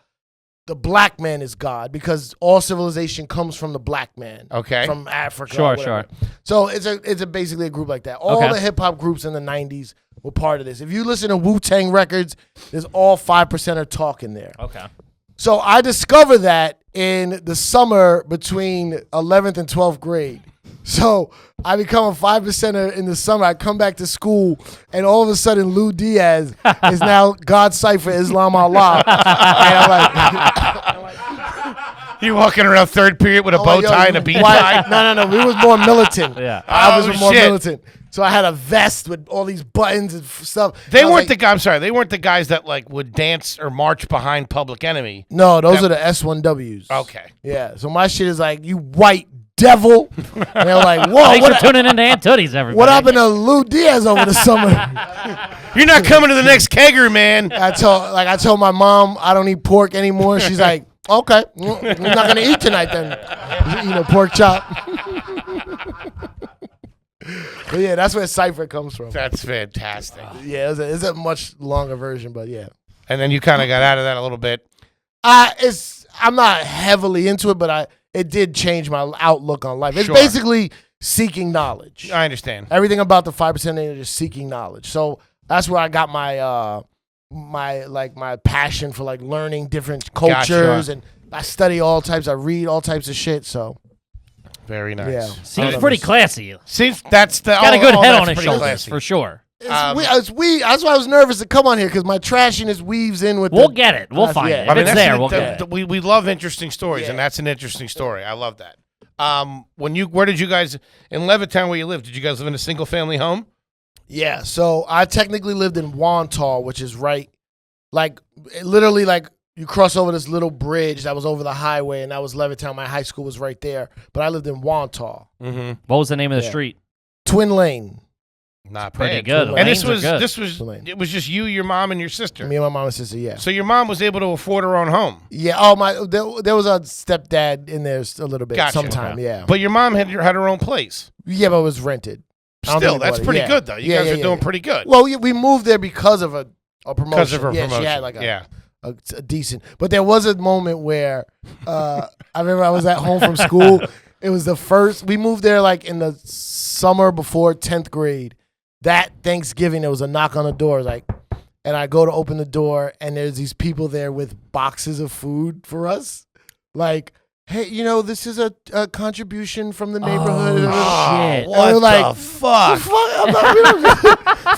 the black man is God because all civilization comes from the black man. Okay. From Africa. Sure, or whatever. sure. So it's basically a group like that. All Okay. the hip hop groups in the 90s were part of this. If you listen to Wu-Tang records, there's all 5%er talk in there. Okay. So I discovered that in the summer between 11th and 12th grade. So I become a 5%er in the summer. I come back to school, and all of a sudden, Lou Diaz is now God Cypher Islam Allah. And I'm like, You walking around third period with a bow tie and a bead why- tie? No. We was more militant. Yeah. I was Oh, more shit. militant. So I had a vest with all these buttons and stuff. They I was weren't like, I'm sorry. They weren't the guys that like would dance or march behind Public Enemy. No, those are the S1Ws. Okay. Yeah. So my shit is like, you white devil. And they're like, whoa, Thanks for what, tuning in to Aunt Tootie's, everybody. what happened to Lou Diaz over the summer? You're not coming to the next kegger, man. I told my mom I don't eat pork anymore. She's like, okay, well, we're not gonna eat tonight then. You know, pork chop. But yeah, that's where Cypher comes from. That's fantastic. Yeah, it's a much longer version, but yeah. And then you kind of got out of that a little bit. I'm not heavily into it, but it did change my outlook on life. It's Sure. basically seeking knowledge. I understand. Everything about the 5% is just seeking knowledge. So that's where I got my my passion for like learning different cultures, and I study all types. I read all types of shit. So Very nice. yeah, Seems pretty classy. Seems that's the Got a good all head that's on his pretty shoulders, classy. for sure. That's why I was nervous to come on here because my trashiness weaves in with. We'll get it. We'll That's- find yeah. it. I If mean, it's that's there, the- we'll the- get it. we love interesting stories, Yeah. and that's an interesting story. I love that. Where did you guys in Levittown where you live? Did you guys live in a single family home? Yeah, so I technically lived in Wantagh, which is right, like literally like you cross over this little bridge that was over the highway, and that was Levittown. My high school was right there, but I lived in Wantagh. Mm-hmm. What was the name of the street? Twin Lane. Not Pretty bad. good. And Lanes are good. it was just you, your mom, and your sister. Me and my mom and sister, yeah. So your mom was able to afford her own home. Yeah, oh, there was a stepdad in there a little bit Gotcha. sometime, yeah. But your mom had her own place. Yeah, but it was rented. I don't Still, think that's bought it. pretty Yeah. good, though. You guys are doing pretty good. Well, we moved there because of a promotion. Because of her yeah, promotion. she had like a decent. But there was a moment where I remember I was at home from school. It was the first. We moved there like in the summer before 10th grade. That Thanksgiving, there was a knock on the door, and I go to open the door, and there's these people there with boxes of food for us, like, hey, this is a contribution from the neighborhood. Shit. What the like, fuck?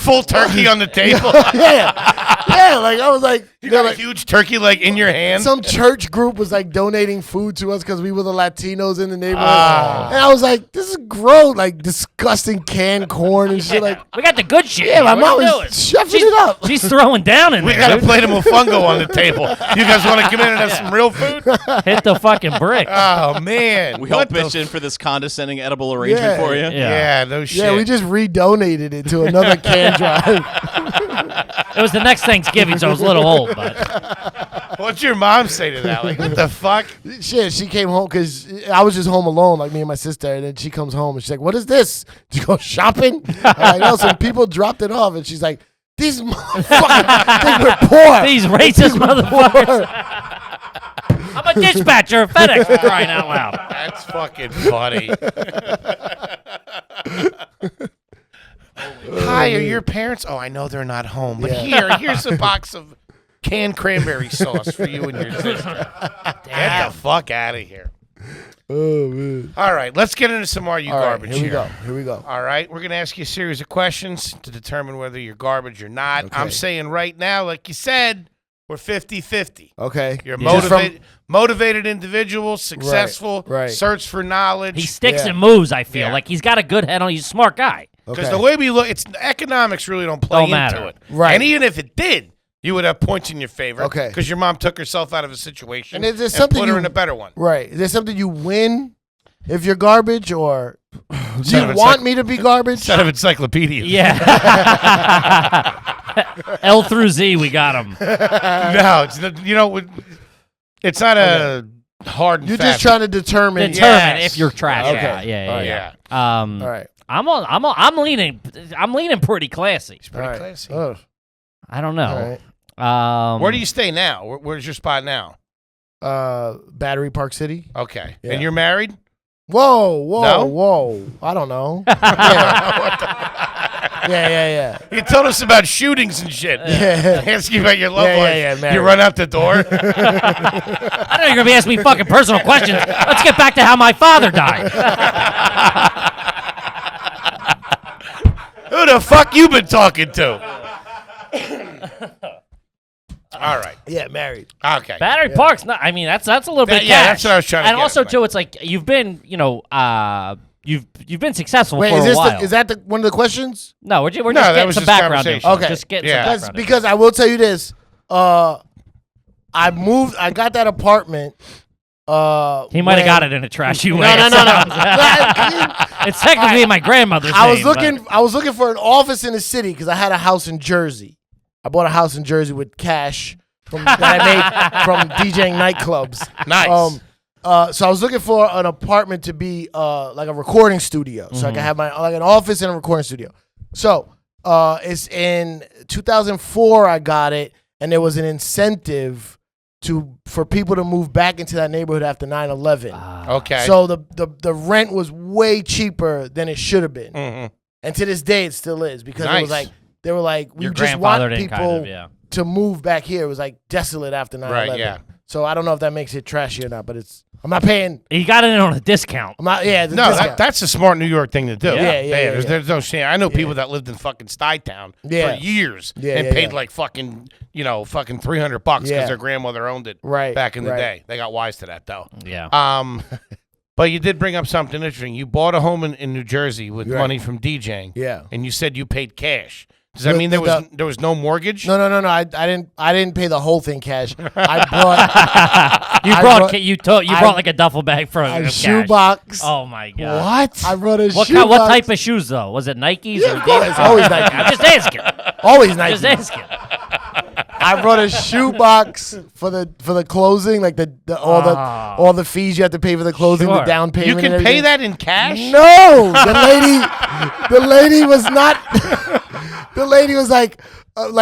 Full turkey on the table. yeah, like I was like, You got a huge turkey like in your hand. some church group was like donating food to us because we were the Latinos in the neighborhood, Ah. and I was like, this is gross, like disgusting canned corn and shit. Like, We got the good shit. yeah, my What mom are you was doing? shoving it up. She's throwing down in We there. got a dude. plate of mofongo on the table. You guys want to come in and have some real food? Hit the fucking brick. Oh man, We all What the pitched in for this condescending edible arrangement Yeah. for you. Yeah, no shit. Yeah, we just redonated it to another can drive. It was the next Thanksgiving, so I was a little old, but What's your mom say to that? Like, what the fuck? Shit, she came home because I was just home alone, like me and my sister, and then she comes home and she's like, "What is this? Did you go shopping?" I know some people dropped it off, and she's like, "These motherfuckers think we're poor. these racist motherfuckers. I'm a dispatcher of FedEx for crying out loud. That's fucking funny. Hi, are your parents? Oh, I know they're not home, but here's a box of canned cranberry sauce for you and your sister. Get the fuck out of here. Oh man! All right, let's get into some Are You All right, Garbage here we go. All right, we're going to ask you a series of questions to determine whether you're garbage or not. Okay. I'm saying right now, like you said, we're 50-50. Okay, You're Yeah. motivated individual, successful, right. search for knowledge. He sticks Yeah. and moves, I feel. Yeah. Like he's got a good head on. He's a smart guy. Because Okay. the way we look, it's economics really don't play Don't into matter. it. Right. And even if it did, you would have points in your favor. Okay. Because your mom took herself out of a situation And is there something put her you- in a better one. Right. Is there something you win if you're garbage, or do Instead you of want me to be garbage? Instead of encyclopedia. Yeah. L through Z, we got him. No, it's not a hard and You're fast. just trying to determine. Determine Yes. if you're trash. Okay. Yeah. Yeah. All right. I'm leaning pretty classy. It's pretty All right. classy. Oh, I don't all know. right. Where do you stay now? Where's your spot now? Battery Park City. Okay. Yeah. And you're married? Whoa. No? I don't know. Yeah. You told us about shootings and shit. Yeah. Ask you about your love life. Yeah, married. You run out the door. I know you're gonna be asking me fucking personal questions. Let's get back to how my father died. Who the fuck you been talking to? All right. Yeah, married. Okay. Battery Park's not. I mean, that's a little bit. Yeah, cash. that's what I was trying to And get also at, too, it's like you've been, you've been successful Wait, for a is while. that one of the questions? No, we're just that getting was some just background conversation. info. Okay. Just getting Yeah. some That's background because I will tell you this. I got that apartment. He might have got it in a trashy way. No. It's technically my grandmother's I was name, but- looking for an office in the city because I had a house in Jersey. I bought a house in Jersey with cash that I made from DJing nightclubs. Nice. So I was looking for an apartment to be like a recording studio, so I can have my like an office and a recording studio. So it's in 2004 I got it, and there was an incentive for people to move back into that neighborhood after 9/11. Okay. So the rent was way cheaper than it should have been, Mhm. and to this day it still is because it was Nice. like they were like we Your just want grandfather didn't people kind of, yeah. to move back here. It was like desolate after 9/11. Right, yeah. So I don't know if that makes it trashy or not, but I'm not paying. He got it in on a discount. I'm not. Yeah. No, that's a smart New York thing to do. Yeah. There's no shame. I know people that lived in fucking Stuytown Yeah. for years Yeah, and yeah, paid yeah. like fucking $300 because Yeah. their grandmother owned it Right, back in the right. day. They got wise to that though. Yeah. But you did bring up something interesting. You bought a home in New Jersey with Right. money from DJing. Yeah. And you said you paid cash. Does that mean there was no mortgage? No. I didn't pay the whole thing cash. I brought You brought like a duffel bag for a cash. shoebox. Oh my god! What? I brought a What shoebox. what type of shoes though? Was it Nikes? Yeah, or of course. Adidas? Always Nike. I'm just asking. Always Nike. Just asking. I brought a shoebox for the closing, like all the fees you have to pay for the closing, Sure. the down payment. You can and pay everything. that in cash? No, the lady was not. The lady was like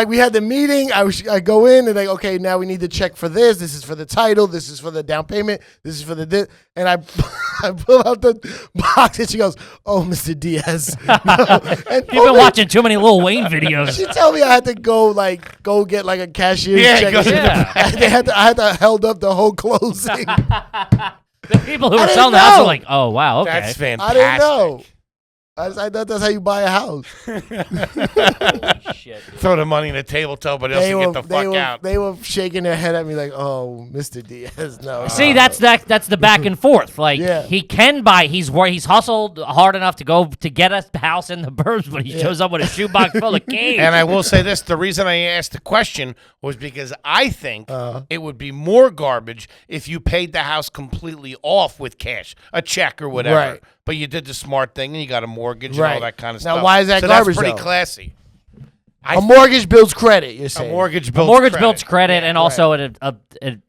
we had the meeting. I go in and like, okay, now we need to check for this. This is for the title. This is for the down payment. This is for the this. And I pull out the box and she goes, "Oh, Mr. Diaz." And You've been watching too many Lil Wayne videos. She told me I had to go get like a cashier's check. Yeah. I had to held up the whole closing. The people who I were didn't selling the house know. were like, "Oh wow, okay." That's fantastic. I didn't know. I thought that's how you buy a house. Shit. Throw the money in the table, tell everybody else to get the fuck out. They were shaking their head at me like, "Oh, Mr. Diaz, no." See, that's the back and forth. Like Yeah. he can buy. He's hustled hard enough to get a house in the burbs, but he shows up with a shoebox full of keys. And I will say this, the reason I asked the question was because I think it would be more garbage if you paid the house completely off with cash, a check or whatever. Right. But you did the smart thing and you got a mortgage and all Right. that kind of Now, stuff. why is that so garbage, that's pretty though? classy. A mortgage builds credit. You're A saying mortgage builds Mortgage credit. builds credit, and also it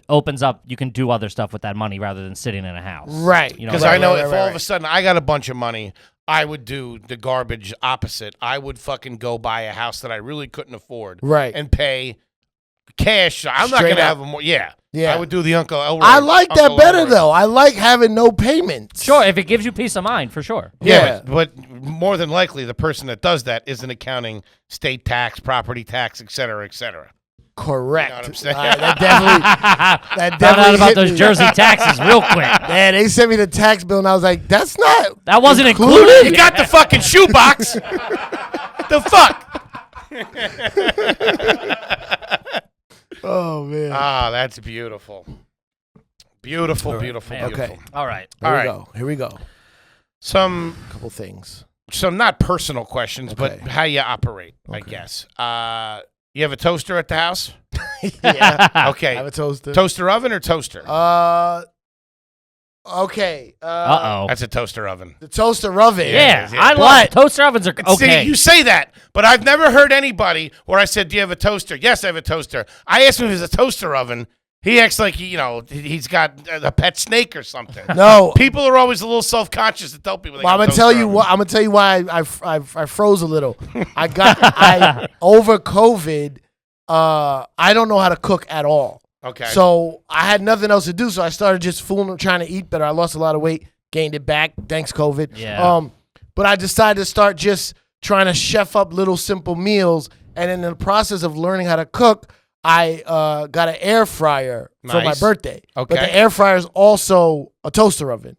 opens up. You can do other stuff with that money rather than sitting in a house. Right. You know, Because right, I know right, if right, all of a right. sudden I got a bunch of money, I would do the garbage opposite. I would fucking go buy a house that I really couldn't afford. Right. And pay cash. I'm not Straight going to up. have a more. Yeah. Yeah. I would do the Uncle Elroy. I like that Uncle better Elroy. though. I like having no payments. Sure, if it gives you peace of mind, for sure. Yeah, but more than likely, the person that does that isn't accounting state tax, property tax, et cetera, et cetera. Correct. You know what I'm saying? That Found out definitely about hit those me. Jersey taxes real quick. Man, they sent me the tax bill and I was like, "That's not That wasn't You included. got the fucking shoebox. The fuck? Oh man. Ah, that's beautiful. Beautiful, beautiful, Man. beautiful. Okay. All right. all right. Here we go. Some Couple things. not personal questions, but Okay. how you operate, I Okay. guess. You have a toaster at the house? Yeah. Okay. I have a toaster. Toaster oven or toaster? Okay. Uh-oh. That's a toaster oven. The toaster oven. Yeah, yeah. I love toaster ovens are okay. See, you say that, but I've never heard anybody where I said, "Do you have a toaster?" Yes, I have a toaster. I asked him if it's a toaster oven. He acts like he's got a pet snake or something. No. People are always a little self-conscious to tell people. Well, I'm gonna tell you what. I'm gonna tell you why I froze a little. I over COVID. I don't know how to cook at all. Okay. So I had nothing else to do, so I started just fooling, trying to eat better. I lost a lot of weight, gained it back, thanks COVID. Yeah. But I decided to start just trying to chef up little simple meals, and in the process of learning how to cook, I got an air fryer for my Nice. birthday. Okay. But the air fryer is also a toaster oven.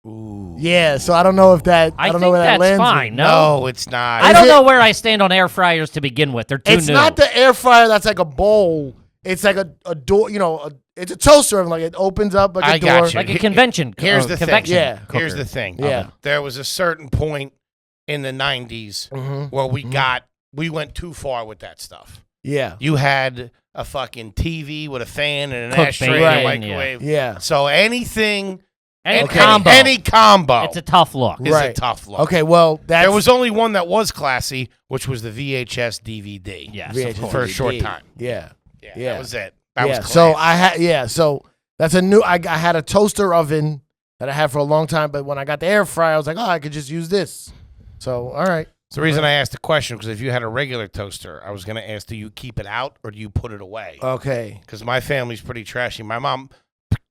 Ooh. Yeah, so I don't know if that. I don't know think where that that's lands. fine. No, No, it's not. I don't it- know where I stand on air fryers to begin with. They're too It's new. not the air fryer that's like a bowl. It's like a door. It's a toaster oven. Like it opens up like a I door. got you. like a convention. Here's the thing. convection Yeah. Here's cooker. the thing. Yeah. There was a certain point in the 90s Mhm. where we went too far with that stuff. Yeah. You had a fucking TV with a fan and an Cook ashtray bacon, and a yeah. microwave. Yeah. So anything, Any Okay. combo. any combo It's a tough look. is a Right. tough look. Okay. Well, There was only one that was classy, which was the VHS DVD. Yes, VHS of course. For a short time. Yeah. Yeah, Yeah. that was it. That was So classy. So that's a new. I had a toaster oven that I had for a long time, but when I got the air fryer, I was like, oh, I could just use this. So all right. It's the reason I asked the question, because if you had a regular toaster, I was going to ask, do you keep it out or do you put it away? Okay. Because my family's pretty trashy. My mom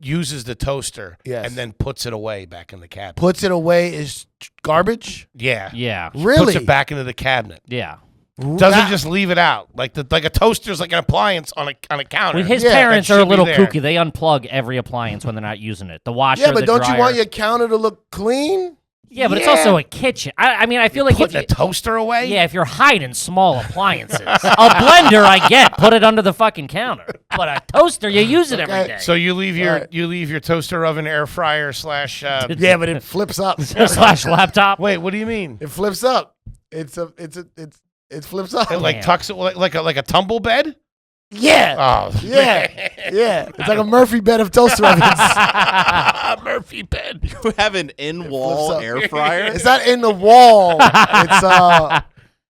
uses the toaster Yes. and then puts it away back in the cabinet. Puts it away is garbage. Yeah. Yeah. Really? Puts it back into the cabinet. Yeah. Doesn't That- just leave it out. Like a toaster's like an appliance on a counter. Well, his Yeah, parents that are a should be little there. kooky. They unplug every appliance when th're not using it. The washer, Yeah, but the don't dryer. you want your counter to look clean? Yeah, but it's also a kitchen. I mean, I feel like if Putting you, a toaster away? yeah, if you're hiding small appliances, a blender I get, put it under the fucking counter. But a toaster, you use it every day. So you leave your toaster oven, air fryer / Yeah, but it flips up. / laptop. Wait, what do you mean? It flips up. It flips up. It like tucks it like a tumble bed? Yeah. Oh, Yeah. Yeah. It's like a Murphy bed of toaster ovens. Murphy bed. You have an in-wall flips up. air fryer? It's not in the wall.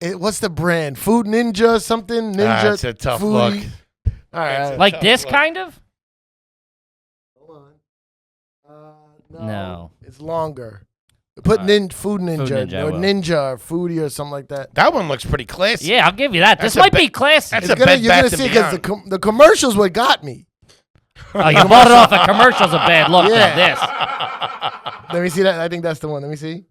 It's what's the brand? Food Ninja something? Ninja. It's a tough Foodie. look. All right. Like this kind of? Hold on. No. It's longer. Put Food Ninja or Ninja or Foodie or something like that. That one looks pretty classy. Yeah, I'll give you that. This That's a might bit- be classy. that's You're a Bed gonna Bath see & because Beyond. the commercials what got me. Oh, you bought it off a commercial's a bad look. Yeah. This. Let me see that. I think that's the one. Let me see.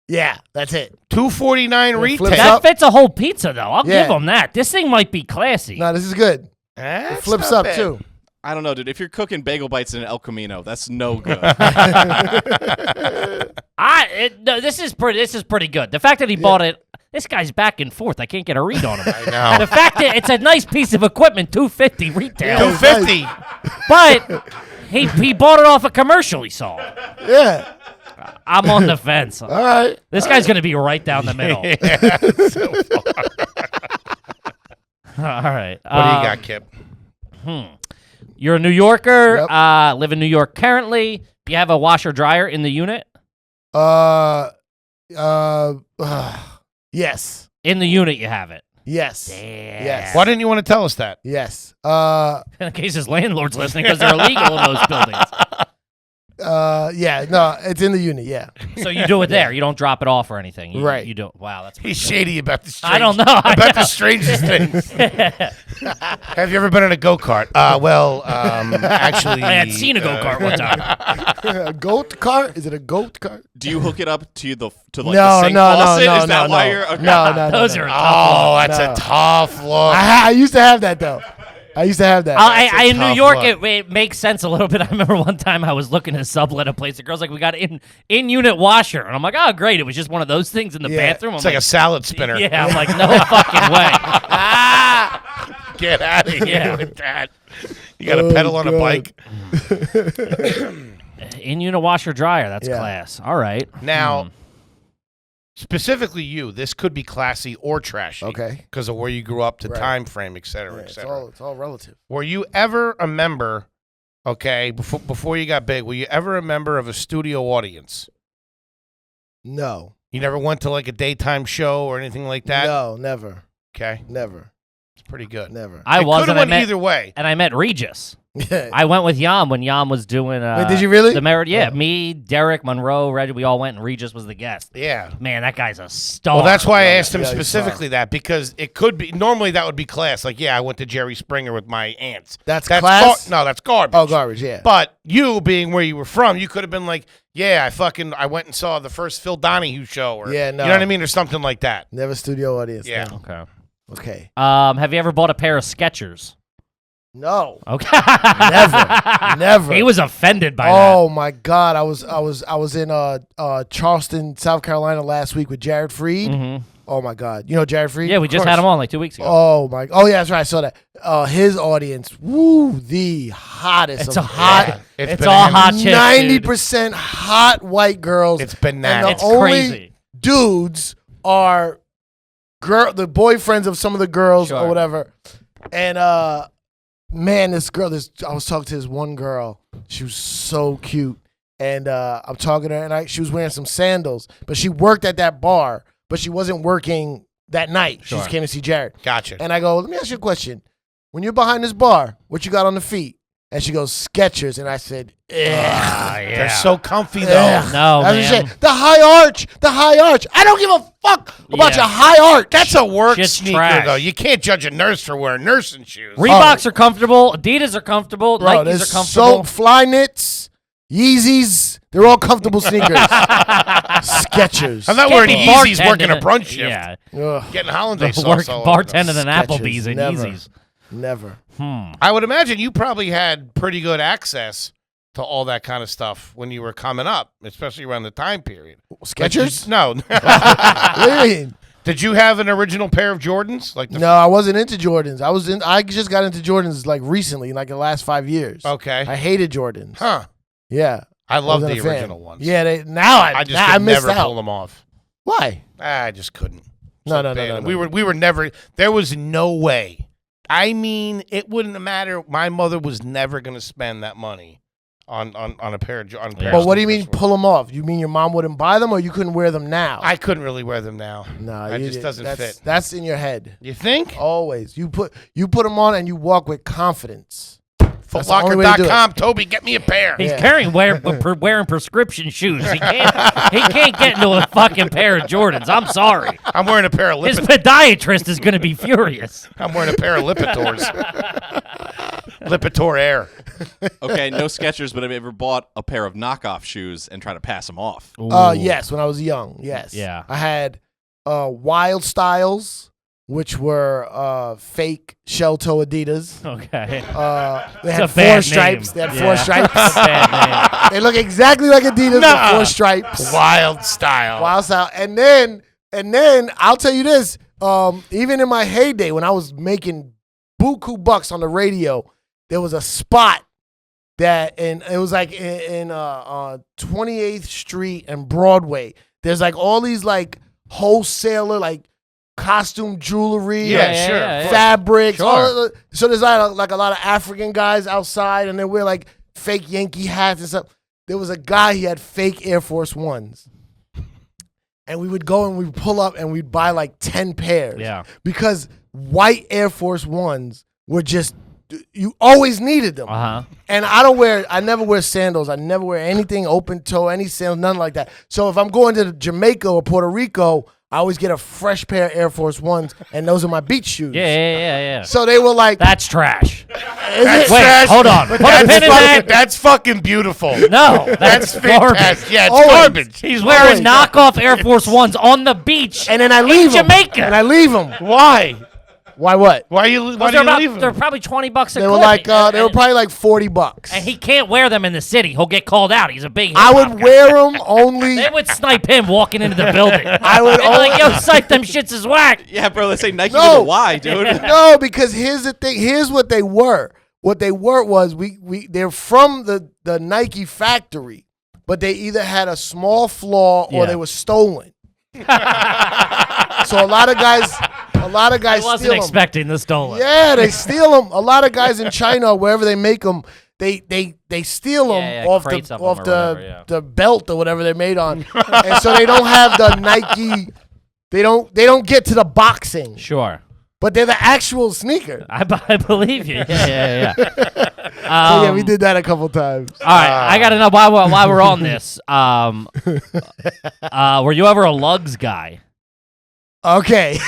Yeah, that's it. $2.49 retail. flips That up. fits a whole pizza, though. I'll Yeah. give them that. This thing might be classy. No, this is good. That's It flips not up bad. too. I don't know, dude. If you're cooking bagel bites in El Camino, that's no good. No, this is pretty good. The fact that he bought it, this guy's back and forth. I can't get a read on him. I know. The fact that it's a nice piece of equipment, $250 retail, $2.50. but he bought it off a commercial he saw. Yeah. I'm on the fence. All right. This guy's gonna be right down the middle. All right. What do you got, Kip? You're a New Yorker. Yep. Live in New York currently. Do you have a washer dryer in the unit? Yes. In the unit, you have it. Yes. Damn. Yes. Why didn't you want to tell us that? Yes. In case his landlord's listening, because they're illegal in those buildings. Yeah. No, it's in the unit. Yeah. So you do it there. You don't drop it off or anything. Right. You don't. Wow, that's. He's shady about the I don't know. I about know. the strangest things. Have you ever been in a go-kart? Actually, I had seen a go-kart one time. A goat cart? Is it a goat cart? Do you hook it up to the No, the sink faucet? no, Is that no, why no. you're okay. No. Those are. Oh, that's No. a tough look. I used to have that though. I used to have that. I in New tough York, look. it makes sense a little bit. I remember one time I was looking to sublet a place. The girl's like, "We got an in-unit washer," and I'm like, "Oh, great!" It was just one of those things in the Yeah. bathroom. It's like a salad spinner. Yeah, I'm like, no fucking way. Get out of here Yeah. with that. You got to pedal on a God. bike. In-unit washer dryer. That's Yeah. class. All right. Now, specifically you, this could be classy or trashy. Okay. Because of where you grew up, to Right. time frame, et cetera, Yeah, et it's cetera. all relative. Were you ever a member, before you got big, were you ever a member of a studio audience? No. You never went to like a daytime show or anything like that? No, never. Okay. Never. It's pretty good. Never. I It was, could and have I went met, either way. and I met Regis. Yeah. I went with Yam when Yam was doing. Wait, did you really? The merit? Yeah, Oh. me, Derek, Monroe, Reggie. We all went, and Regis was the guest. Yeah. Man, that guy's a star. Well, that's why I asked him Yeah, he's specifically that, because it could be, normally that would be class. Like, yeah, I went to Jerry Springer with my aunts. That's class? No, that's garbage. Oh, garbage. Yeah. But you being where you were from, you could have been like, yeah, I went and saw the first Phil Donahue show, or Yeah, no. you know what I mean, or something like that. Never studio audience. Yeah. No. Okay. Okay. Have you ever bought a pair of Skechers? No. Okay. Never. He was offended by Oh my God! I was in Charleston, South Carolina last week with Jared Freed. that. Mm-hmm. Oh my God! You know Jared Freed? Yeah, we Of just course. had him on like 2 weeks ago. Oh my! Oh yeah, that's right. I saw that. His audience, woo, the hottest It's of a- hot. It's all hot chicks, 90% hot white girls. It's and bananas. the It's only crazy. dudes are the boyfriends of some of the girls Sure. or whatever. And man, this girl, I was talking to this one girl. She was so cute. And I'm talking to her, and she was wearing some sandals, but she worked at that bar, but she wasn't working that night. She just Sure. came to see Jared. Gotcha. And I go, let me ask you a question. When you're behind this bar, what you got on the feet? And she goes, Skechers. And I said, They're so comfy, though. ugh. No, That's what man. she said. The high arch. I don't give a fuck about Yeah. your high arch. That's a work Shit's sneaker, trash. though. You can't judge a nurse for wearing nursing shoes. Reeboks are comfortable. Adidas are comfortable. Bro, Nikes there's are comfortable. so fly knits, Yeezys. They're all comfortable sneakers. Skechers. I'm not Can't wearing be Yeezys working a bartending brunch shift. Yeah. Ugh, Getting hollandaise Work sauce all over them. bartending an Skechers, Applebee's and never. Yeezys. never. I would imagine you probably had pretty good access to all that kind of stuff when you were coming up, especially around the time period? Skechers? No. What do you mean? Did you have an original pair of Jordans? No, I wasn't into Jordans. I just got into Jordans like recently, like the last 5 years. Okay. I hated Jordans. Huh. Yeah. I love the wasn't a fan. original ones. Yeah, I just could missed never out. pull them off. Why? I just couldn't. No. We were never. There was no way. I mean, it wouldn't matter. My mother was never going to spend that money on a pair of Jordans. But what do you mean pull them off? You mean your mom wouldn't buy them, or you couldn't wear them now? I couldn't really wear them now. No, it just doesn't fit. That's in your head. You think? Always. You put them on and you walk with confidence. Footlocker.com. Toby, get me a pair. He's wearing prescription shoes. He can't get into a fucking pair of Jordans. I'm sorry. I'm wearing a pair of His podiatrist is going to be furious. I'm wearing a pair of Lipitors. Lipitor Air. Okay, no Skechers, but have you ever bought a pair of knockoff shoes and try to pass them off? Yes, when I was young. Yes. Yeah. I had Wild Styles, which were fake shell toe Adidas. Okay. They had 4 stripes. Name. They had 4 stripes. Bad They look exactly like Adidas with 4 stripes. Wild Style. Wild Style. And then I'll tell you this. Even in my heyday, when I was making buku bucks on the radio, there was a spot and it was like in 28th Street and Broadway. There's like all these like wholesaler like costume jewelry, fabrics. Sure. So there's like a lot of African guys outside, and they wear like fake Yankee hats and stuff. There was a guy, he had fake Air Force Ones. And we would go and we'd pull up and we'd buy like 10 pairs. Yeah. Because white Air Force Ones were just, you always needed them. Uh-huh. And I never wear sandals. I never wear anything open toe, any sandals, nothing like that. So if I'm going to Jamaica or Puerto Rico, I always get a fresh pair of Air Force Ones, and those are my beach shoes. Yeah. So they were like, That's trash. That's Wait, trash. hold on. Put a pin in that. That's fucking beautiful. No, That's garbage. fantastic. Yeah, it's Always. garbage. He's wearing knockoff Air Force Ones on the beach. and then I leave them. Jamaica. And I leave them. Why? Why what? Why do you leave them? They're probably $20 a They were clip. like, they were probably like $40. And he can't wear them in the city. He'll get called out. He's a big I hip-hop would guy. wear them only. They would snipe him walking into the building. I would They'd be like, yo, snipe them shits is whack. Yeah, bro, they say Nike No. with a Y, dude. No, because here's the thing. Here's what they were. What they were was they're from the Nike factory, but they either had a small flaw or Yeah. they were stolen. So a lot of guys I wasn't steal 'em. expecting the stolen. Yeah, they steal them. A lot of guys in China, wherever they make them, they steal them Yeah, off crates the of 'em or whatever, yeah. the belt or whatever they're made on, and so they don't have the Nike. They don't get to the boxing, Sure. but they're the actual sneaker. I believe you. Yeah. So yeah, we did that a couple times. All right, I got to know why we're on this. Were you ever a Lugs guy? Okay.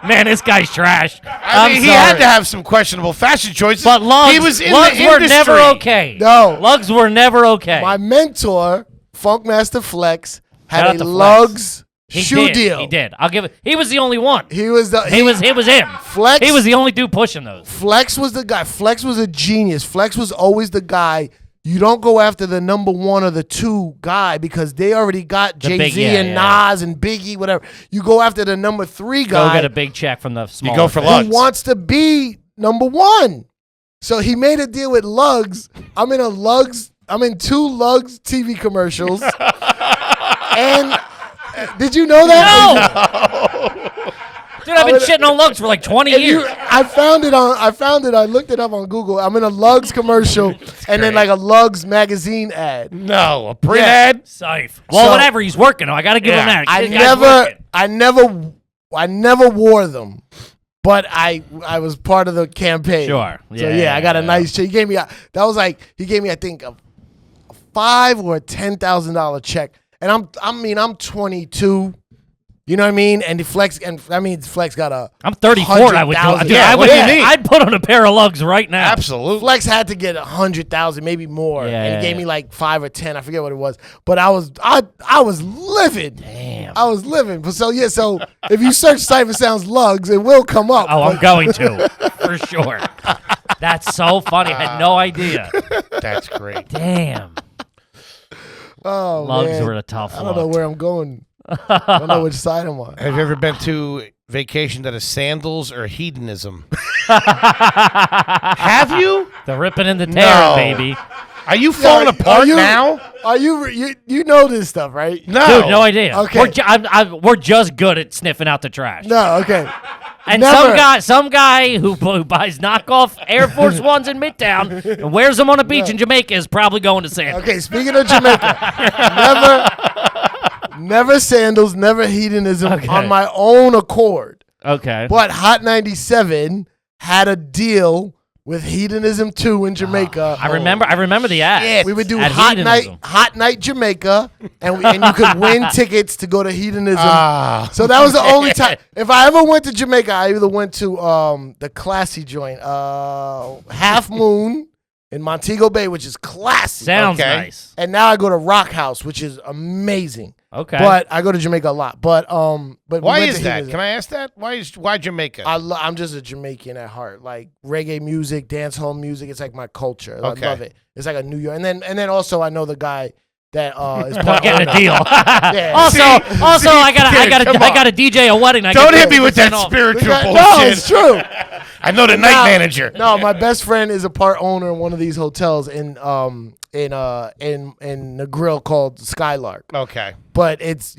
Man, this guy's trash. I mean, he had to have some questionable fashion choices. But Lugs, he was in Lugs the were industry. never okay. No. Lugs were never okay. My mentor, Funkmaster Flex, Shout had out a to Flex. Lugs He shoe did. deal. He did. I'll give it. He was the only one. He was him. Flex. He was the only dude pushing those. Flex was the guy. Flex was a genius. Flex was always the guy. You don't go after the number 1 or the 2 guy because they already got The Jay-Z big- yeah, and yeah. Nas and Biggie, whatever. You go after the number 3 Go guy get a big check from the small. go for who Lugs. wants to be number 1. So he made a deal with Lugs. I'm in 2 Lugs TV commercials. And did you know that? No. Dude, I've been shitting on Lugs for like 20 years. I found it. I looked it up on Google. I'm in a Lugs commercial and then like a Lugs magazine ad. No, a print Yeah. ad. Safe. Well, So- whatever. He's working. I got to give him that. I This guy's working. never wore them, but I was part of the campaign. Sure. So yeah, I got a nice check. He gave me I think a $5,000 or $10,000 check, and I'm 22. You know what I mean? And the Flex, and that means Flex got a. I'm 34. I would do it. Yeah, what do you need? I'd put on a pair of Lugs right now. Absolutely. Flex had to get 100,000, maybe more, and he gave me like 5 or 10. I forget what it was, but I was livid. Damn. I was living. So if you search Cypha Sounds Lugs, it will come up. Oh, I'm going to for sure. That's so funny. I had no idea. That's great. Damn. Oh, Lugs man. were a tough I don't know look. where I'm going. I don't know which side I'm on. Have you ever been to vacation that is sandals or hedonism? Have you? The ripping and the tearing, No. baby. Are you falling apart now? Are you know this stuff, right? No. Dude, no idea. Okay. We're just good at sniffing out the trash. No, okay. And Never. some guy who buys knockoff Air Force Ones in Midtown and wears them on a beach in Jamaica is probably going to sandals. Okay, speaking of Jamaica, never sandals, never hedonism on my own accord. Okay. But Hot 97 had a deal with Hedonism 2 in Jamaica. I remember the ad. We would do At Hot Hedonism. Night Jamaica, and you could win tickets to go to Hedonism. So that was the only time. If I ever went to Jamaica, I either went to the classy joint, Half Moon in Montego Bay, which is classy. Sounds Okay. nice. And now I go to Rock House, which is amazing. Okay. But I go to Jamaica a lot. But we Why went is to that? Hedonism. Can I ask that? Why Jamaica? I'm just a Jamaican at heart. Like reggae music, dancehall music. It's like my culture. Okay. I love it. It's like a New York. And then also I know the guy that is part getting a deal. Yeah. Also, I come got to DJ a wedding. Don't hit me with that 50% off. spiritual No, bullshit. it's true. I know the night manager. No, my best friend is a part owner in one of these hotels in the grill called Skylark. Okay. But it's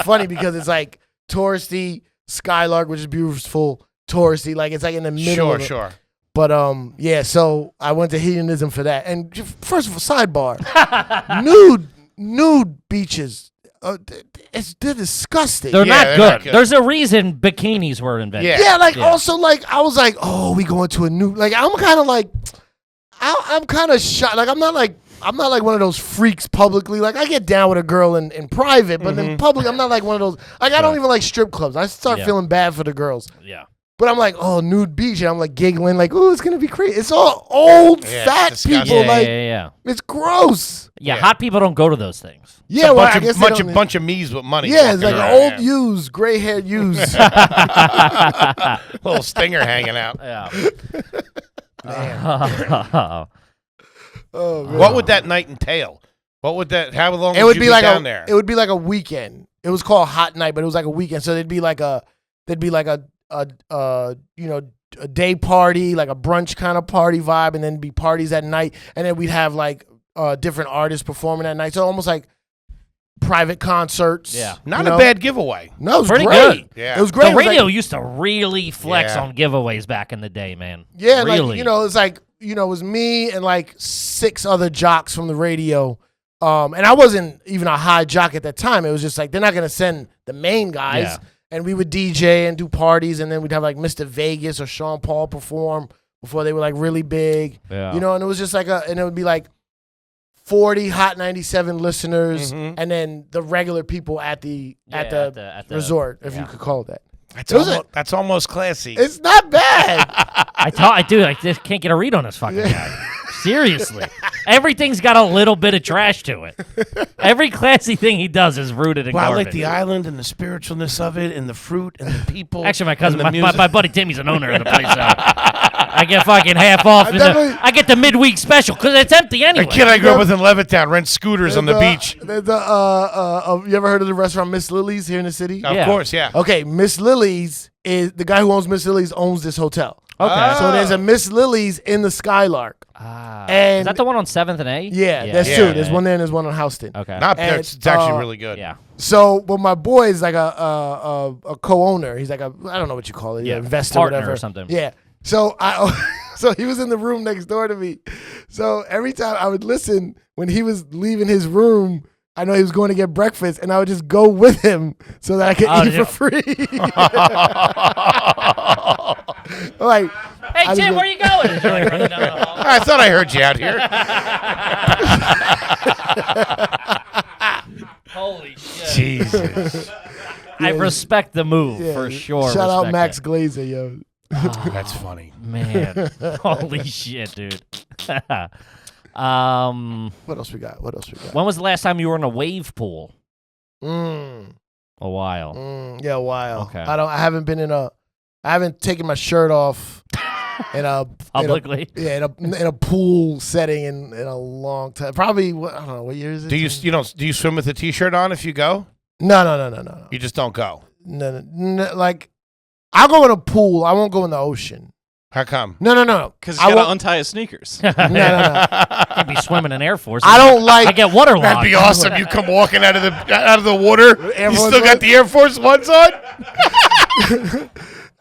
funny because it's like touristy, Skylark, which is beautiful, touristy. Like it's like in the middle. Sure. But so I went to hedonism for that. And first of all, sidebar, nude beaches, they're disgusting. They're Yeah, they're not not good. good. There's a reason bikinis were invented. Yeah. Also I was like, oh, we going to a new. Like I'm kind of like, I'm kind of shy. Like I'm not like one of those freaks publicly. Like I get down with a girl in private, but in public, I'm not like one of those. Like I don't even like strip clubs. I start feeling bad for the girls. Yeah. But I'm like, oh, nude beach, and I'm like giggling, like, oh, it's gonna be crazy. It's all old, fat disgusting. people. Like, Yeah. it's gross. Yeah, hot people don't go to those things. Yeah, well, I bunch guess of they bunch don't- of bunch of me's with money. Yeah, it's like walking an around, old used, gray-haired used. little stinger hanging out. Yeah. Oh, man. What would that night entail? What would that? How long It would would you be be like down there? It would be like a weekend. It was called Hot Night, but it was like a weekend. So there'd be like a day party, like a brunch kind of party vibe, and then be parties at night, and then we'd have like different artists performing at night. So almost like private concerts. Yeah. Not a bad giveaway. No, it was Pretty great. good. Yeah. It was great. The It was like- radio used to really flex Yeah. on giveaways back in the day, man. Yeah, really. like, it's like, it was me and like 6 other jocks from the radio. And I wasn't even a high jock at that time. It was just like, they're not going to send the main guys. Yeah. And we would DJ and do parties. And then we'd have like Mr. Vegas or Sean Paul perform before they were like really big. Yeah. And it was just like and it would be like 40 Hot 97 listeners. Mhm. And then the regular people at the at the resort, if you could call it that. That's almost classy. It's not bad. I just can't get a read on this fucking guy. Seriously. Everything's got a little bit of trash to it. Every classy thing he does is rooted in Well, I garbage. like the island and the spiritualness of it, and the fruit and the people. Actually, my cousin, and the my music. buddy Timmy's an owner of the place. So I get fucking half off. definitely- I get the midweek special because it's empty anyway. A kid I grew up with in Levittown rents scooters on the beach. There's you ever heard of the restaurant Miss Lily's here in the city? Of Yeah. course, yeah. Okay, Miss Lily's is the guy who owns Miss Lily's owns this hotel. Okay. So there's a Miss Lily's in the Skylark. And is that the one on 7th and A? Yeah, there's Yeah. two. There's one there and there's one on Houston. Okay. Not And, it's actually really good. Yeah. So, but my boy is like a co-owner. He's like I don't know what you call it, Yeah, investor, partner whatever or something. Yeah. So so he was in the room next door to me. So every time I would listen when he was leaving his room, I know he was going to get breakfast, and I would just go with him so that I could eat yeah. for free. Like, Hey, I Tim, just- where you going? He's like running down the hall. I thought I heard you out here. Holy shit. Jesus. I respect the move for sure. Shout out Respect Max it. Glazer, yo. That's funny. Man, holy shit, dude. What else we got? When was the last time you were in a wave pool? A A while. Yeah, a while. Okay. I haven't taken my shirt off in a Publicly? in a pool setting in a long time. Probably I don't know what year is it. Do you swim with a t-shirt on if you go? No. You just don't go. No. Like I'll go in a pool. I won't go in the ocean. How come? No. Because you gotta untie his sneakers. No. I'd be swimming in Air Force. I don't like. I get waterlogged. That'd be awesome. You come walking out of the water. Air You Force still got One? the Air Force Ones on?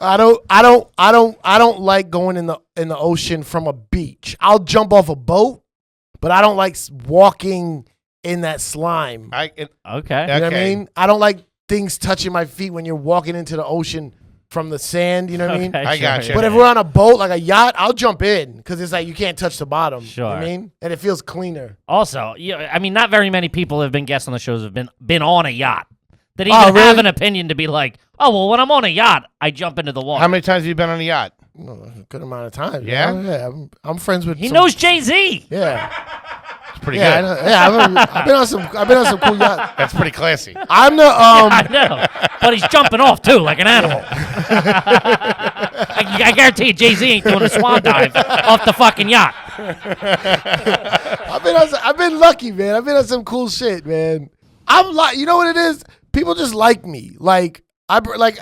I don't like going in the ocean from a beach. I'll jump off a boat, but I don't like walking in that slime. Okay. You know what I mean? I don't like things touching my feet when you're walking into the ocean from the sand. You know what I mean? I got you. But if we're on a boat, like a yacht, I'll jump in because it's like you can't touch the bottom. Sure. You know what I mean? And it feels cleaner. Also, I mean, not very many people have been guests on the shows have been on a yacht. That even have an opinion to be like, oh, well, when I'm on a yacht, I jump into the water. How many times have you been on a yacht? A good amount of time. Yeah? Yeah. I'm friends with He knows Jay-Z. Yeah. It's pretty Yeah, good. I've been on some cool yachts. That's pretty classy. I'm the I know. But he's jumping off, too, like an animal. I guarantee you Jay-Z ain't doing a swan dive off the fucking yacht. I've been lucky, man. I've been on some cool shit, man. I'm like, you know what it is? People just like me. Like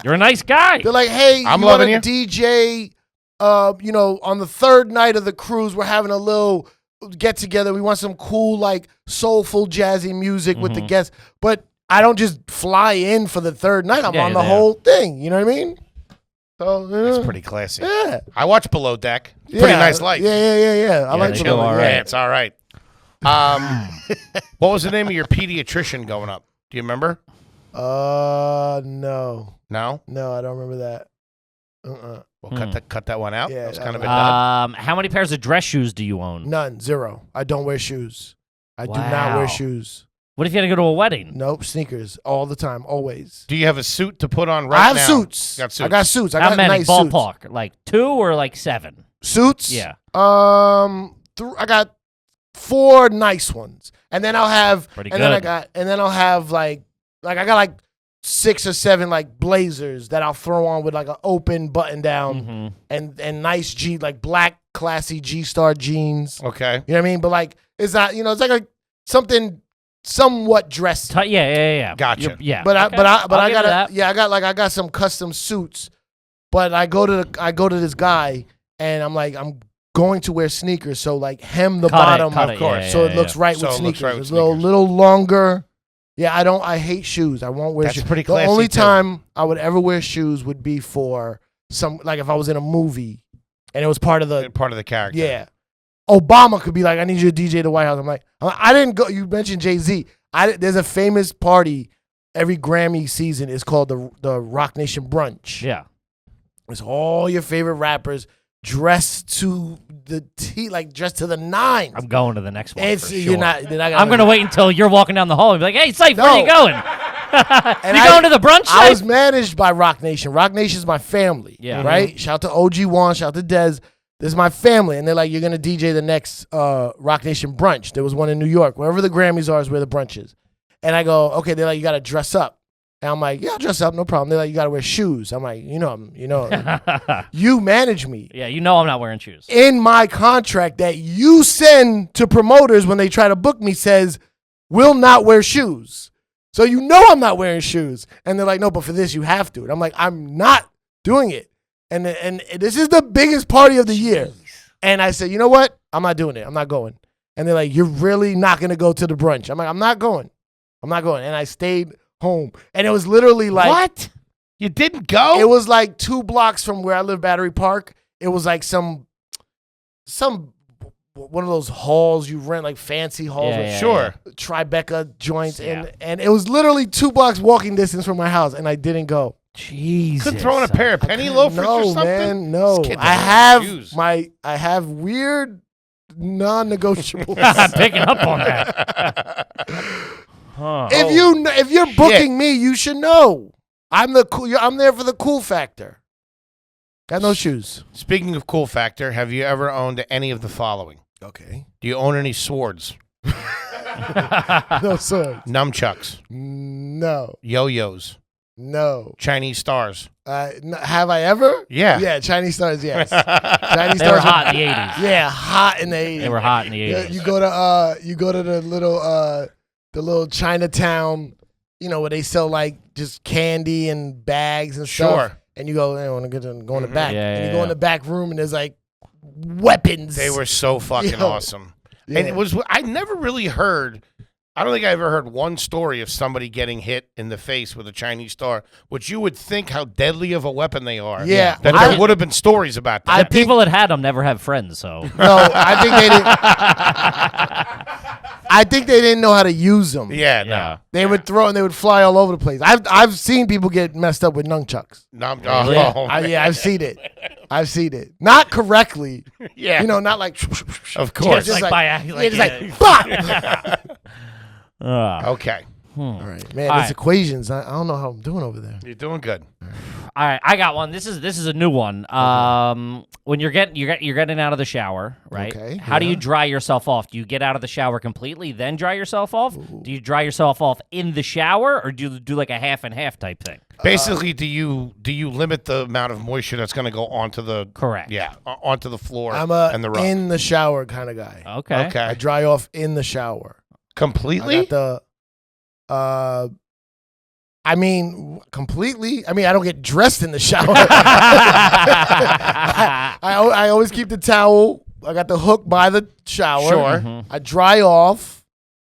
You're a nice guy. they're like, hey, I'm you want loving to you. DJ? On the third night of the cruise, we're having a little get together. We want some cool, like soulful, jazzy music with the guests. But I don't just fly in for the third night. I'm on the whole thing. You know what I mean? So That's pretty classy. Yeah. I watch Below Deck. Pretty nice life. Yeah. I like they Below go all Deck. right. Yeah, it's all right. What was the name of your pediatrician going up? Do you remember? No, No? I don't remember that. Well, cut that one out. Yeah, that was that kind of a one- dud. How many pairs of dress shoes do you own? None, zero. I don't wear shoes. I do not wear Wow. shoes. What if you had to go to a wedding? Nope, sneakers all the time, always. Do you have a suit to put on right I have now? suits. Got suits. I got suits. I How got many? nice suits. Ballpark. Like 2 or like 7? Suits? Yeah. I got 4 nice ones, and then I'll have, Pretty and then good. I'll have like I got like 6 or 7 like blazers that I'll throw on with like an open button down and nice like black classy G-Star jeans. Okay. You know what I mean? But like it's not, it's like something somewhat dressy. Yeah. Gotcha. Yeah. But okay. I I'll give you that. I got some custom suits. But I go to this guy and I'm going to wear sneakers, so like hem the bottom, cut of course. Yeah, so yeah, it looks right So with it looks sneakers. right with It's sneakers. a little longer. Yeah, I hate shoes. I won't wear That's shoes. pretty The classy, only too. time I would ever wear shoes would be for like if I was in a movie and it was part of the Part of the character. yeah. Obama could be like, I need you to DJ the White House. I'm like, I didn't go. You mentioned Jay-Z. There's a famous party every Grammy season. It's called the Roc Nation brunch. Yeah. It's all your favorite rappers dressed to the T, like dressed to the nines. I'm going to the next one. It's for you're sure. not. I'm going to wait until you're walking down the hall and be like, hey, Cypha, where are you No. going? And you going to the brunch? I was Cypha? managed by Roc Nation. Roc Nation's my family. Yeah. Right? Shout out to OG Juan, shout out to Dez. This is my family. And they're like, you're going to DJ the next Roc Nation brunch. There was one in New York. Wherever the Grammys are is where the brunch is. And I go, okay. They're like, you got to dress up. And I'm like, yeah, I'll dress up, no problem. They're like, you got to wear shoes. I'm like, you manage me. Yeah, you know I'm not wearing shoes. In my contract that you send to promoters when they try to book me says, will not wear shoes. So you know I'm not wearing shoes. And they're like, no, but for this you have to. And I'm like, I'm not doing it. And this is the biggest party of the year. And I said, you know what? I'm not doing it. I'm not going. And they're like, you're really not going to go to the brunch. I'm like, I'm not going. And I stayed home. And it was literally like. What? You didn't go? It was like 2 blocks from where I live, Battery Park. It was like some one of those halls you rent, like fancy halls with Sure. Tribeca joints. Yeah. And it was literally 2 blocks walking distance from my house, and I didn't go. Jesus. Couldn't throw in a pair of penny loafers or No, something? man, no. This kid I doesn't have shoes. I have weird non-negotiables. I'm picking up on that. Huh. If you're booking me, you should know. I'm there for the cool factor. Got no shoes. Speaking of cool factor, have you ever owned any of the following? Okay. Do you own any swords? No swords. Nunchucks? No. Yo-yos? No. Chinese stars? Have I ever? Yeah. Yeah, Chinese stars, yes. Chinese They were stars hot in the 80s. Yeah, hot in the 80s. They were hot in the Yeah, 80s. you go to the little Chinatown, where they sell like just candy and bags and stuff. Sure. And you go, I want to go in the back. Yeah, and you yeah, go in yeah. the back room and there's like weapons. They were so fucking Yo. awesome. Yeah. And I never really heard, I don't think I ever heard one story of somebody getting hit in the face with a Chinese star, which you would think how deadly of a weapon they are. Yeah. That there would have been stories about that. I The people that had them never have friends, so. No, I think they didn't. I think they didn't know how to use them. Yeah, Yeah. They would throw and they would fly all over the place. I've seen people get messed up with nunchucks. no. Really? I've seen it. I've seen it. Not correctly. Yeah. Not like. Of course. Just Like by act- yeah, like, just yeah. like bop. Okay. All right, man. All These right. equations. I don't know how I'm doing over there. You're doing good. All right, I got one. This is a new one. When you're getting out of the shower, right? Okay, How do yeah. you dry yourself off? Do you get out of the shower completely, then dry yourself off? Do you dry yourself off in the shower, or do you do like a half and half type thing? Basically, do you limit the amount of moisture that's going to go onto the Correct. Yeah, onto the floor I'm and the rug? in the shower kind of guy. Okay. I Okay. dry off in the shower. Completely? I got completely. I don't get dressed in the shower. I always keep the towel. I got the hook by the shower. Sure. Mhm. I dry off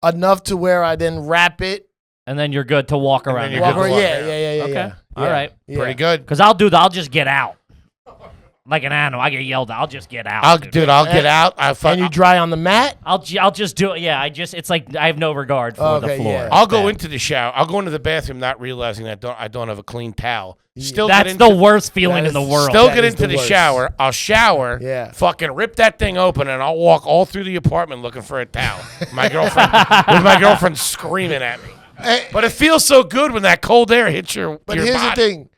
enough to where I then wrap it. And then you're good to walk And around. then you're the good to house. walk Yeah. around. Okay. All right. Pretty good. Because I'll just get out. Like an animal. I get yelled at. I'll just get out. I'll get out. And you dry on the mat. I'll just do it. Yeah, it's like I have no regard for the Okay, floor. yeah. I'll go Bad. into the shower. I'll go into the bathroom not realizing that I don't have a clean towel. Still That's get the into, worst feeling That in the is world. Still That get is into the the worst. shower. I'll shower. Yeah. Fucking rip that thing open, and I'll walk all through the apartment looking for a towel. My girlfriend screaming at me. But it feels so good when that cold air hits your But your here's body. the thing.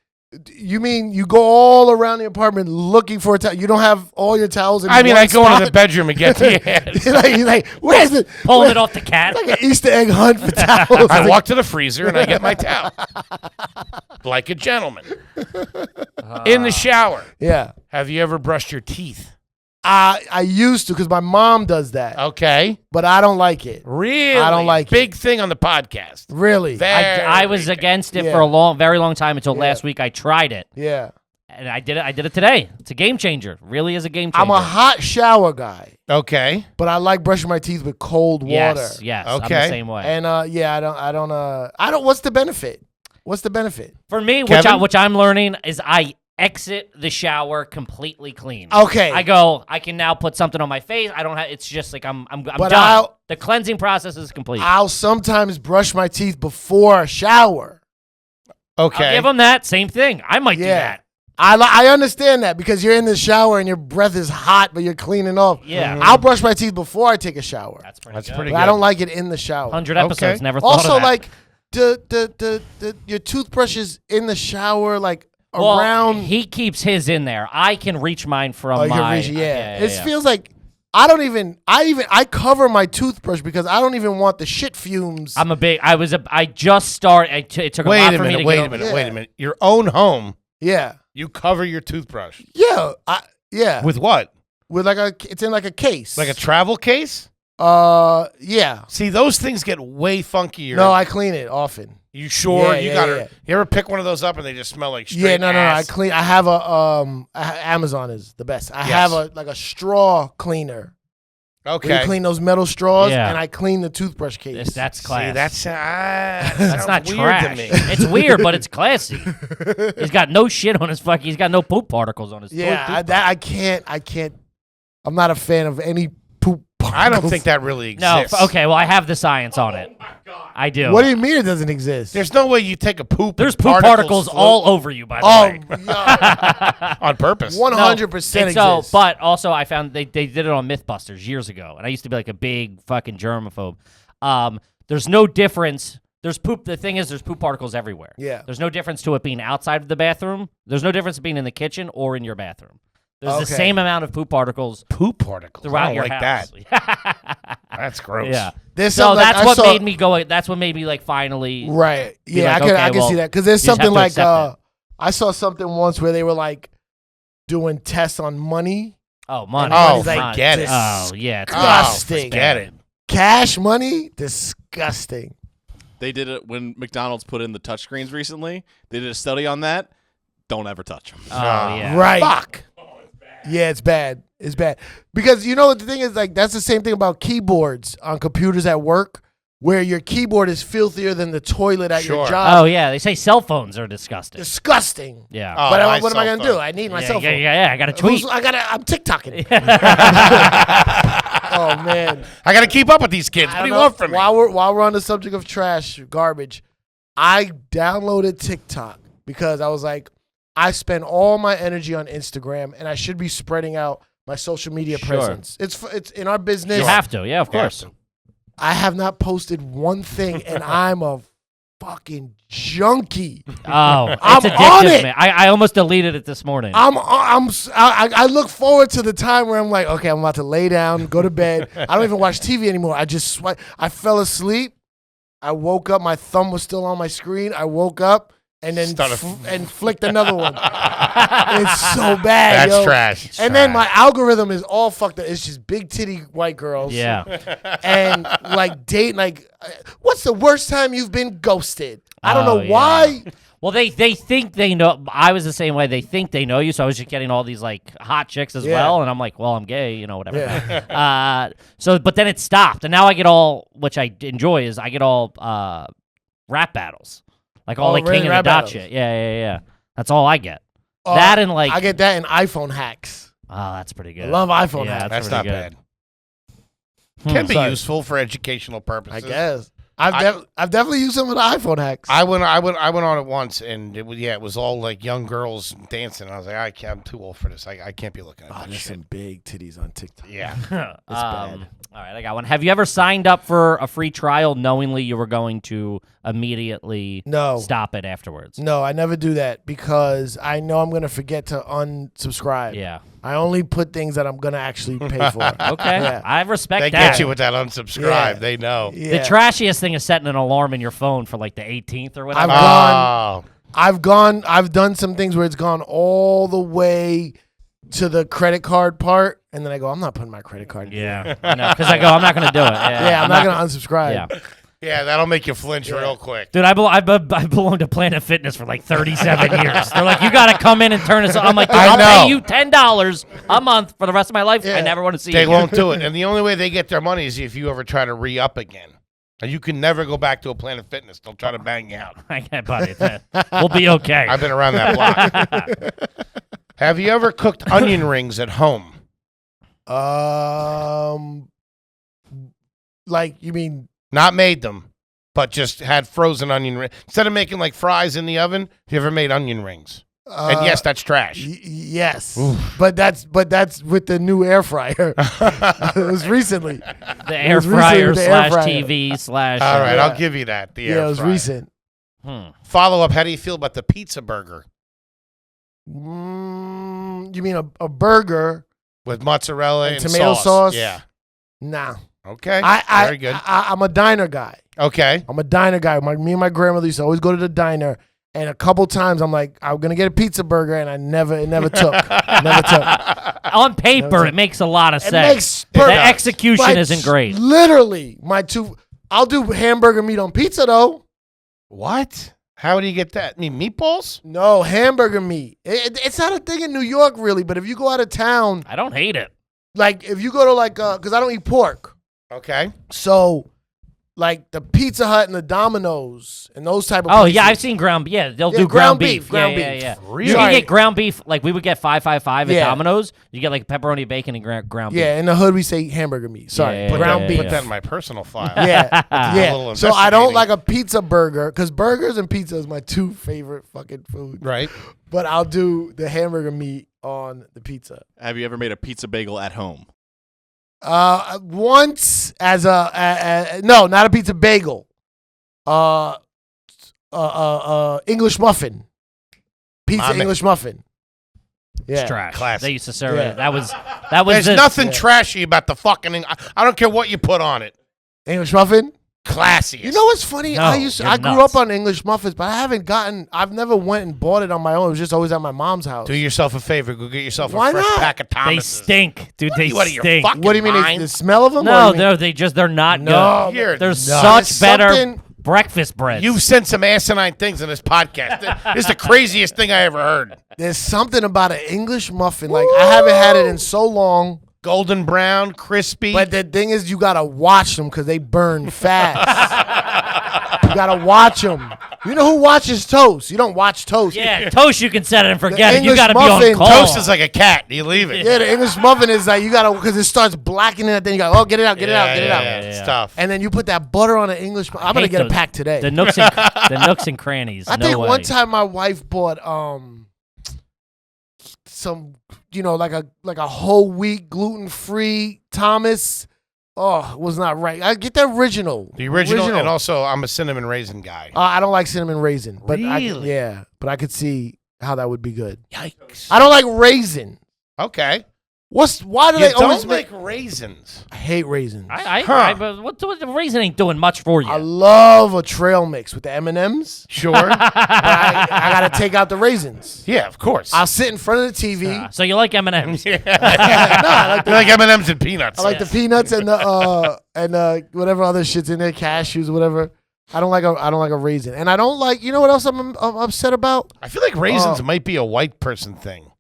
You mean you go all around the apartment looking for a towel? You don't have all your towels in I mean, one I go into the spot? bedroom and get the ass. He's like, where's the Pulling it off the cat. like an Easter egg hunt for towels? I walk to the freezer and I get my towel. Like a gentleman. In the shower. Yeah. Have you ever brushed your teeth? I used to because my mom does that, Okay. but I don't like it. Really? I don't like it. Big thing on the podcast. Really? I was Very against it Yeah. for a very long time until Yeah. last week. I tried it, Yeah. and I did it today. It's a game changer. Really is a game changer. I'm a hot shower guy, Okay. but I like brushing my teeth with cold water. Yes. I'm the Okay. same way. And I don't. What's the benefit? What's the benefit? For me, Kevin? which I'm learning is I exit the shower completely clean. Okay. I can now put something on my face. I don't have. It's just like I'm But done. The cleansing process is complete. I'll sometimes brush my teeth before a shower. Okay. I'll give them that same thing. I might do Yeah. that. I understand that because you're in the shower and your breath is hot, but you're cleaning off. Yeah. I'll brush my teeth before I take a shower. That's pretty That's good. pretty But I don't like it in the shower. 100 episodes. Okay. Never thought Also, of that. like your toothbrush is in the shower, like Well, around. he keeps his in there. I can reach mine from Oh, you can my. reach it, yeah. It yeah. feels like I cover my toothbrush because I don't even want the shit fumes. I just started. It took a lot for me to Wait get a over- minute. Yeah. Wait a minute. Your own home, yeah, you cover your toothbrush. yeah, With what? with it's in like a case, Like a travel case? yeah. See, those things get way funkier. No, I clean it often. You sure? Yeah, you yeah, gotta. yeah. You ever pick one of those up and they just smell like straight Yeah, no. I ass? clean. I have Amazon is the best. I have a straw cleaner. Where Okay. you clean those metal straws, Yeah. and I clean the toothbrush case. That's See, class. that's That's not weird trash. to me. It's weird, but it's classy. He's got no shit on his fucking. He's got no poop particles on his. yeah. I can't. I'm not a fan of any poop. I don't particles. think that really No, exists. okay. Well, I have the science on it. I do. What do you mean it doesn't exist? There's no way you take a poop. There's and poop particles float all over you, by the oh, way. on purpose. 100% And so, exists. but also I found they did it on Mythbusters years ago, and I used to be like a big fucking germaphobe. There's no difference. there's poop. The thing is, there's poop particles everywhere. Yeah. There's no difference to it being outside of the bathroom. There's no difference being in the kitchen or in your bathroom. There's the same amount of poop particles. Poop particles. Throughout your like house. that. That's gross. Yeah. So that's what made me go. That's what made me like finally. Right. Yeah, like, I can see that because there's you just something have to like accept I saw something once where they were like doing tests on money. Oh, money. Oh, Money. forget it. Oh, yeah. It's Disgusting. Forget it. Cash money, disgusting. They did it when McDonald's put in the touchscreens recently. They did a study on that. Don't ever touch them. Oh, yeah. Right. Fuck. Yeah, it's bad. It's bad. Because you know what the thing is, like, that's the same thing about keyboards on computers at work, where your keyboard is filthier than the toilet at your job. Oh, yeah. They say cell phones are disgusting. Disgusting. Yeah. Oh, But my what am I cell going to do? phone. I need my yeah, cell phone. yeah. I got to tweet. I'm TikToking. Oh, man. I got to keep up with these kids. What do you want from me? While we're on the subject of trash, garbage, I downloaded TikTok because I was like, I spend all my energy on Instagram, and I should be spreading out my social media presence. It's in our business. You have to. Yeah, of course. I have not posted one thing, and I'm a fucking junkie. Oh, it's I'm addictive, on it. man. I almost deleted it this morning. I look forward to the time where I'm like, okay, I'm about to lay down, go to bed. I don't even watch TV anymore. I just swipe. I fell asleep. I woke up. My thumb was still on my screen. I woke up and then and flicked another one. It's so bad. That's yo. trash. It's And then my algorithm is all fucked up. It's just big titty white girls. Yeah. And like date, like, what's the worst time you've been ghosted? I don't know yeah. why. Well, they think they know. I was the same way. They think they know you, so I was just getting all these like hot chicks as well, and I'm like, well, I'm gay, whatever. Yeah. But then it stopped, and now I get all, which I enjoy, is I get all rap battles, like all like really? King of the Rap Dot battles? shit. Yeah. That's all I get. That and like I get that in iPhone hacks. oh, that's pretty good. I love iPhone Yeah, hacks. That's pretty not good. bad. Can be Sorry. useful for educational purposes. I guess. I've definitely used some of the iPhone hacks. I went on it once, and it was all like young girls dancing. I was like, I'm too old for this. I can't be looking at that there's shit. some big titties on TikTok. Yeah. It's bad. All right, I got one. Have you ever signed up for a free trial knowingly you were going to immediately stop it afterwards? No, I never do that because I know I'm going to forget to unsubscribe. Yeah. I only put things that I'm going to actually pay for. Okay. Yeah. I respect They that. get you with that unsubscribe. Yeah. They know. The Yeah. trashiest thing is setting an alarm in your phone for like the 18th or whatever. I've done some things where it's gone all the way to the credit card part, and then I go, I'm not putting my credit card in. Yeah, I know, because I go, I'm not going to do it. Yeah, I'm not going to unsubscribe. Yeah. Yeah, that'll make you flinch real quick. Dude, I belonged to Planet Fitness for like 37 years. They're like, you got to come in and turn us on. I'm like, dude, I'll pay you $10 a month for the rest of my life. Yeah. I never want to see They you. won't do it. And the only way they get their money is if you ever try to re-up again. And you can never go back to a Planet Fitness. They'll try to bang you out. I can't, buddy. We'll be okay. I've been around that block. Have you ever cooked onion rings at home? Like, you mean... Not made them, but just had frozen onion rings. Instead of making like fries in the oven, have you ever made onion rings? And yes, that's trash. Yes, but that's with the new air fryer. It was recently. The air fryer / air fryer. TV / All right, I'll give you that. The air it was fryer. recent. Follow up, how do you feel about the pizza burger? You mean a burger With mozzarella and tomato sauce? Yeah. Nah. Okay. Very good. I'm a diner guy. Okay. I'm a diner guy. Me and my grandmother used to always go to the diner, and a couple times I'm like, I'm gonna get a pizza burger, and it never took. Never took. On paper, it makes a lot of It sense. makes The perfect. execution isn't great. Literally, I'll do hamburger meat on pizza though. What? How do you get that? You mean meatballs? No, hamburger meat. It's not a thing in New York really, but if you go out of town, I don't hate it. like if you go to because I don't eat pork, Okay. so like the Pizza Hut and the Domino's and those type of Oh, places. yeah, I've seen ground. Yeah, they'll Yeah, do ground ground beef, beef. ground Yeah, beef. yeah. Really? You can Sorry. get ground beef. Like we would get 555 at Yeah. Domino's. You get like pepperoni, bacon, and ground beef. Yeah, in the hood we say hamburger meat. Sorry, Yeah, ground yeah, beef. Put that in my personal file. Yeah, A yeah. little So I don't investigating. like a pizza burger because burgers and pizza is my two favorite fucking food. Right. But I'll do the hamburger meat on the pizza. Have you ever made a pizza bagel at home? Once as no, not a pizza bagel. English muffin. Pizza Mama. English muffin. It's Yeah. trash. Classic. They used to serve Yeah. it. That was There's the, nothing trashy about the fucking. I don't care what you put on it. English muffin. Classy. You know what's funny? No, I you're grew nuts. up on English muffins, but I've never went and bought it on my own. It was just always at my mom's house. Do yourself a favor. Go get yourself a Why fresh not? pack of They Thomas's. stink, dude. They What are you, stink. fucking What do you mean? mind? The smell of them? No, Or you mean- they're not No, good. You're There's nuts. such better Something- breakfast breads. You've said some asinine things in this podcast. This is the craziest thing I ever heard. There's something about an English muffin. Like I haven't had it in so long. Golden brown, crispy. But the thing is, you gotta watch them because they burn fast. You gotta watch them. You know who watches toast? You don't watch toast. yeah, toast you can set it and forget it. You English got to be on muffin, call. Toast is like a cat. You leave it. Yeah, the English muffin is like you gotta because it starts blackening it. Then you go, oh, get it out, get it out, get it out. Yeah, it's Yeah. tough. And then you put that butter on an English. I'm gonna Hate get a those- pack today. The nooks and crannies. I no think way. one time my wife bought some like a whole wheat gluten free Thomas. Oh, it was not right. I get the original. The original, and also I'm a cinnamon raisin guy. I don't like cinnamon raisin, but Really? but I could see how that would be good. Yikes. I don't like raisin. Okay. Why do You they always don't make? like raisins. I hate raisins. But what the raisin ain't doing much for you. I love a trail mix with the M&Ms. Sure. But I gotta take out the raisins. Yeah, of course. I'll sit in front of the TV. So you like M&M's? No, I like You like M&M's and peanuts. I like the peanuts and the whatever other shit's in there, cashews, whatever. I don't like a raisin, and I don't like. You know what else I'm upset about? I feel like raisins might be a white person thing.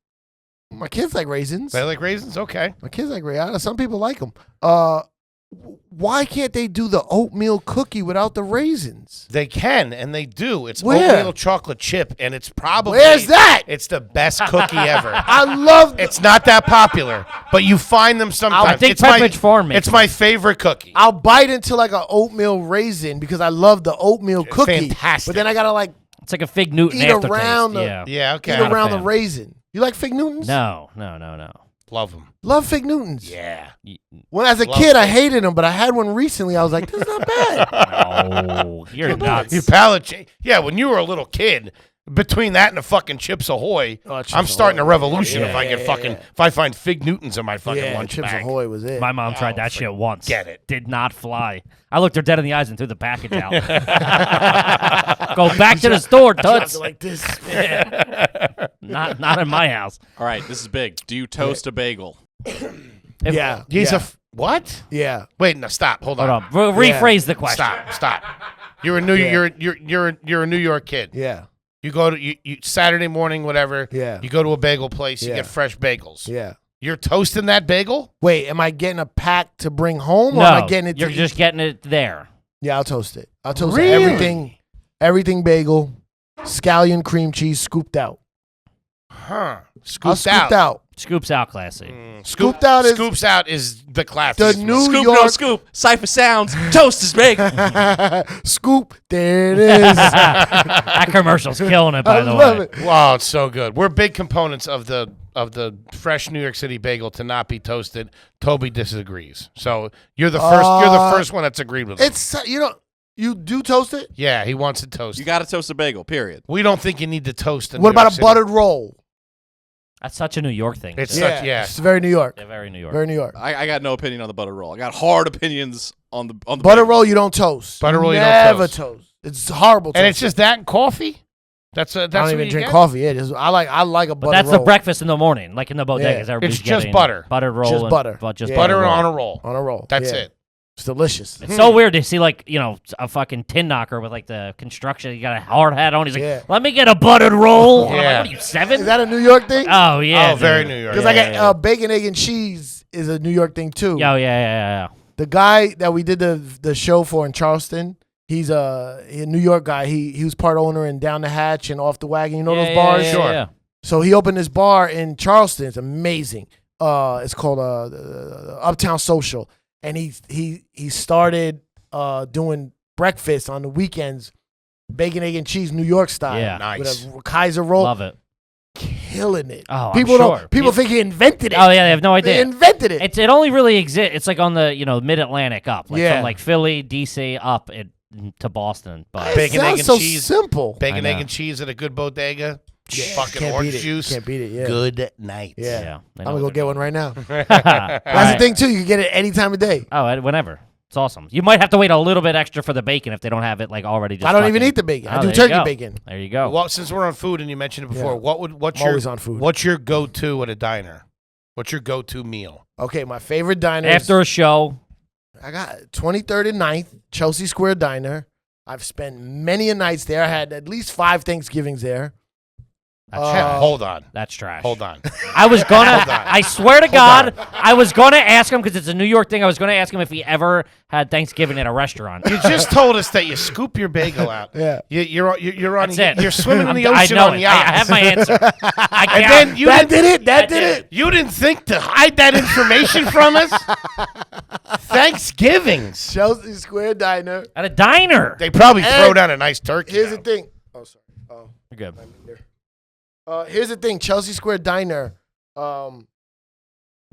My kids like raisins. They like raisins? Okay. My kids like raisins. Some people like them. Why can't they do the oatmeal cookie without the raisins? They can, and they do. It's Where? oatmeal chocolate chip, and it's probably... Where's that? It's the best cookie ever. I love. It's not that popular, but you find them sometimes. I think it's my, Pepperidge Farm makes It's my favorite cookie. I'll bite into like an oatmeal raisin because I love the oatmeal cookie. Fantastic. But then I gotta like It's like a Fig Newton Eat aftertaste. around the- yeah. Yeah, okay. eat Not a around the fan. raisin. You like Fig Newtons? No. Love them. Love Fig Newtons. Yeah. When as a Love kid, I Fig. hated them, but I had one recently. I was like, this is not bad. No, you're nuts. Your palate change. Yeah, when you were a little kid, between that and the fucking Chips Ahoy, Oh, Chips I'm starting Ahoy. a revolution Yeah, if I get yeah, fucking yeah. if I find Fig Newtons in my fucking Yeah, lunch Chips bag. Ahoy was it. My mom tried that shit once. forget it. Did not fly. I looked her dead in the eyes and threw the package out. Go back to the store, Dropped Toots. it like this. Not in my house. All right, this is big. Do you toast a bagel? Yeah. He's yeah. what? Yeah. Wait, no, stop. Hold Hold on. on. Rephrase the question. Stop. You're a you're a New York kid. Yeah. You go to you Saturday morning, whatever. Yeah. You go to a bagel place. You Yeah. get fresh bagels. Yeah. You're toasting that bagel. Wait, am I getting a pack to bring home, or am I No, getting it? you're to just getting it there. Yeah, I'll toast it. I'll toast Really? everything bagel, scallion cream cheese scooped out. Huh? I'll scooped out. Scoops out classy. Scooped out is Scoops out is the classic. the New Scoop, York no scoop. Cypha Sounds. Toast is big. scoop. There it is. That commercial's killing it, by I the love way. it. Wow, it's so good. We're big components of the fresh New York City bagel to not be toasted. Toby disagrees. So you're the first. You're the first one that's agreed with him. It's you do toast it. Yeah, he wants it toasted. You got to toast a bagel, period. We don't think you need to toast. In What New York about a City. buttered roll? That's such a New York thing. It's too. such yeah. It's very New York. Yeah, very New York. Very New York. I got no opinion on the butter roll. I got hard opinions on the Butter bagel. roll, you don't toast. Butter roll, you don't never toast. It's horrible. And it's toasting. just that and coffee. That's I what don't even you drink get? coffee. Yeah, I like a But butter that's roll the breakfast in the morning, like in the bodegas. Yeah. Everybody's It's just getting butter. Buttered roll. Just and- butter. But just Yeah. Butter roll. on a roll. on a roll. That's Yeah. it. It's delicious. It's so weird to see, like, a fucking tin knocker with, like, the construction. You got a hard hat on. He's like, Yeah. let me get a buttered roll. I'm like, Yeah. what are you, 7? Is that a New York thing? Oh, yeah. Oh, very dude. New York. Because Yeah, I got bacon, egg, and cheese is a New York thing too. Oh, yeah. The guy that we did the show for in Charleston, he's a New York guy. He was part owner in Down the Hatch and Off the Wagon. You know those bars? Sure. Yeah. So he opened this bar in Charleston. It's amazing. It's called Uptown Social, and he started doing breakfast on the weekends, bacon, egg, and cheese, New York style. Yeah. Nice. With a Kaiser roll. Love it. Killing it. Oh, I'm people sure. People think he invented it. Oh, yeah, they have no They idea. invented it. It only really exists. It's like on the, mid-Atlantic up. Like Yeah. from, like, Philly, D.C. up. to Boston. But It Bacon, egg, sounds and so cheese. simple. Bacon, I egg, know. and cheese at a good bodega. Fucking Can't orange beat it. juice. Can't beat it. Yeah. Good night. Yeah. they I'm know gonna go what get one right now. they're That's doing. the thing too. You can get it any time of day. Oh, whenever. It's awesome. You might have to wait a little bit extra for the bacon if they don't have it like already. Just I don't even fucking- eat the bacon. I Oh, do there you turkey go. bacon. There you go. Well, since we're on food and you mentioned it before, Yeah. what's I'm your always on food. What's your go-to at a diner? What's your go-to meal? Okay, my favorite diner. After a show, I got 23rd and 9th, Chelsea Square Diner. I've spent many a nights there. I had at least 5 Thanksgivings there. Hold on. that's trash. Hold on. I was gonna. Hold on. I swear to God, I was gonna ask him because it's a New York thing. I was gonna ask him if he ever had Thanksgiving at a restaurant. You just told us that you scoop your bagel out. Yeah. You're on. That's it. You're swimming in the I ocean know on it. yachts. I have my answer. I And can't. then you That didn't, did it. That did did it. you didn't think to hide that information from us. Thanksgivings. Chelsea Square Diner. At a diner. They probably throw And down a nice turkey. Here's now. the thing. Oh, sorry. Oh, You're good. here's the thing. Chelsea Square Diner.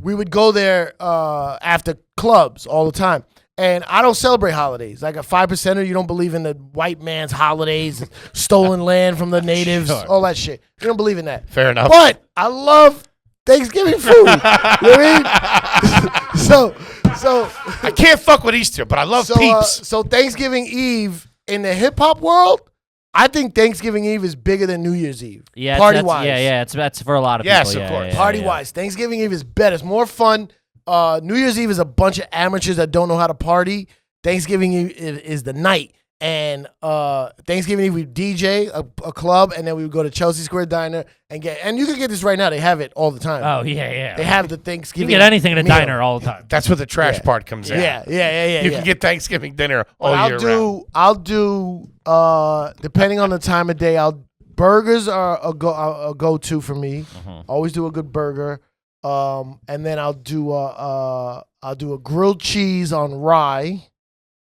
We would go there after clubs all the time. And I don't celebrate holidays. Like a 5%er, you don't believe in the white man's holidays, stolen land from the natives, Sure. all that shit. You don't believe in that. Fair enough. But I love Thanksgiving food. You know what I mean? So I can't fuck with Easter, but I love peeps. so Thanksgiving Eve in the hip hop world, I think Thanksgiving Eve is bigger than New Year's Eve. Yeah, party that's, wise. yeah. That's for a lot of Yes, people. of Yeah, course. yeah, Party yeah. wise, Thanksgiving Eve is better. It's more fun. New Year's Eve is a bunch of amateurs that don't know how to party. Thanksgiving Eve is the night. And Thanksgiving Eve we DJ a club, and then we would go to Chelsea Square Diner and you can get this right now. They have it all the time. Oh yeah. They have the You Thanksgiving. can get anything at a meal. diner all the time. That's where the trash Yeah. part comes in. Yeah. You can get Thanksgiving dinner all But year round. I'll do depending on the time of day. Burgers are a go to for me. Always do a good burger. And then I'll do a grilled cheese on rye,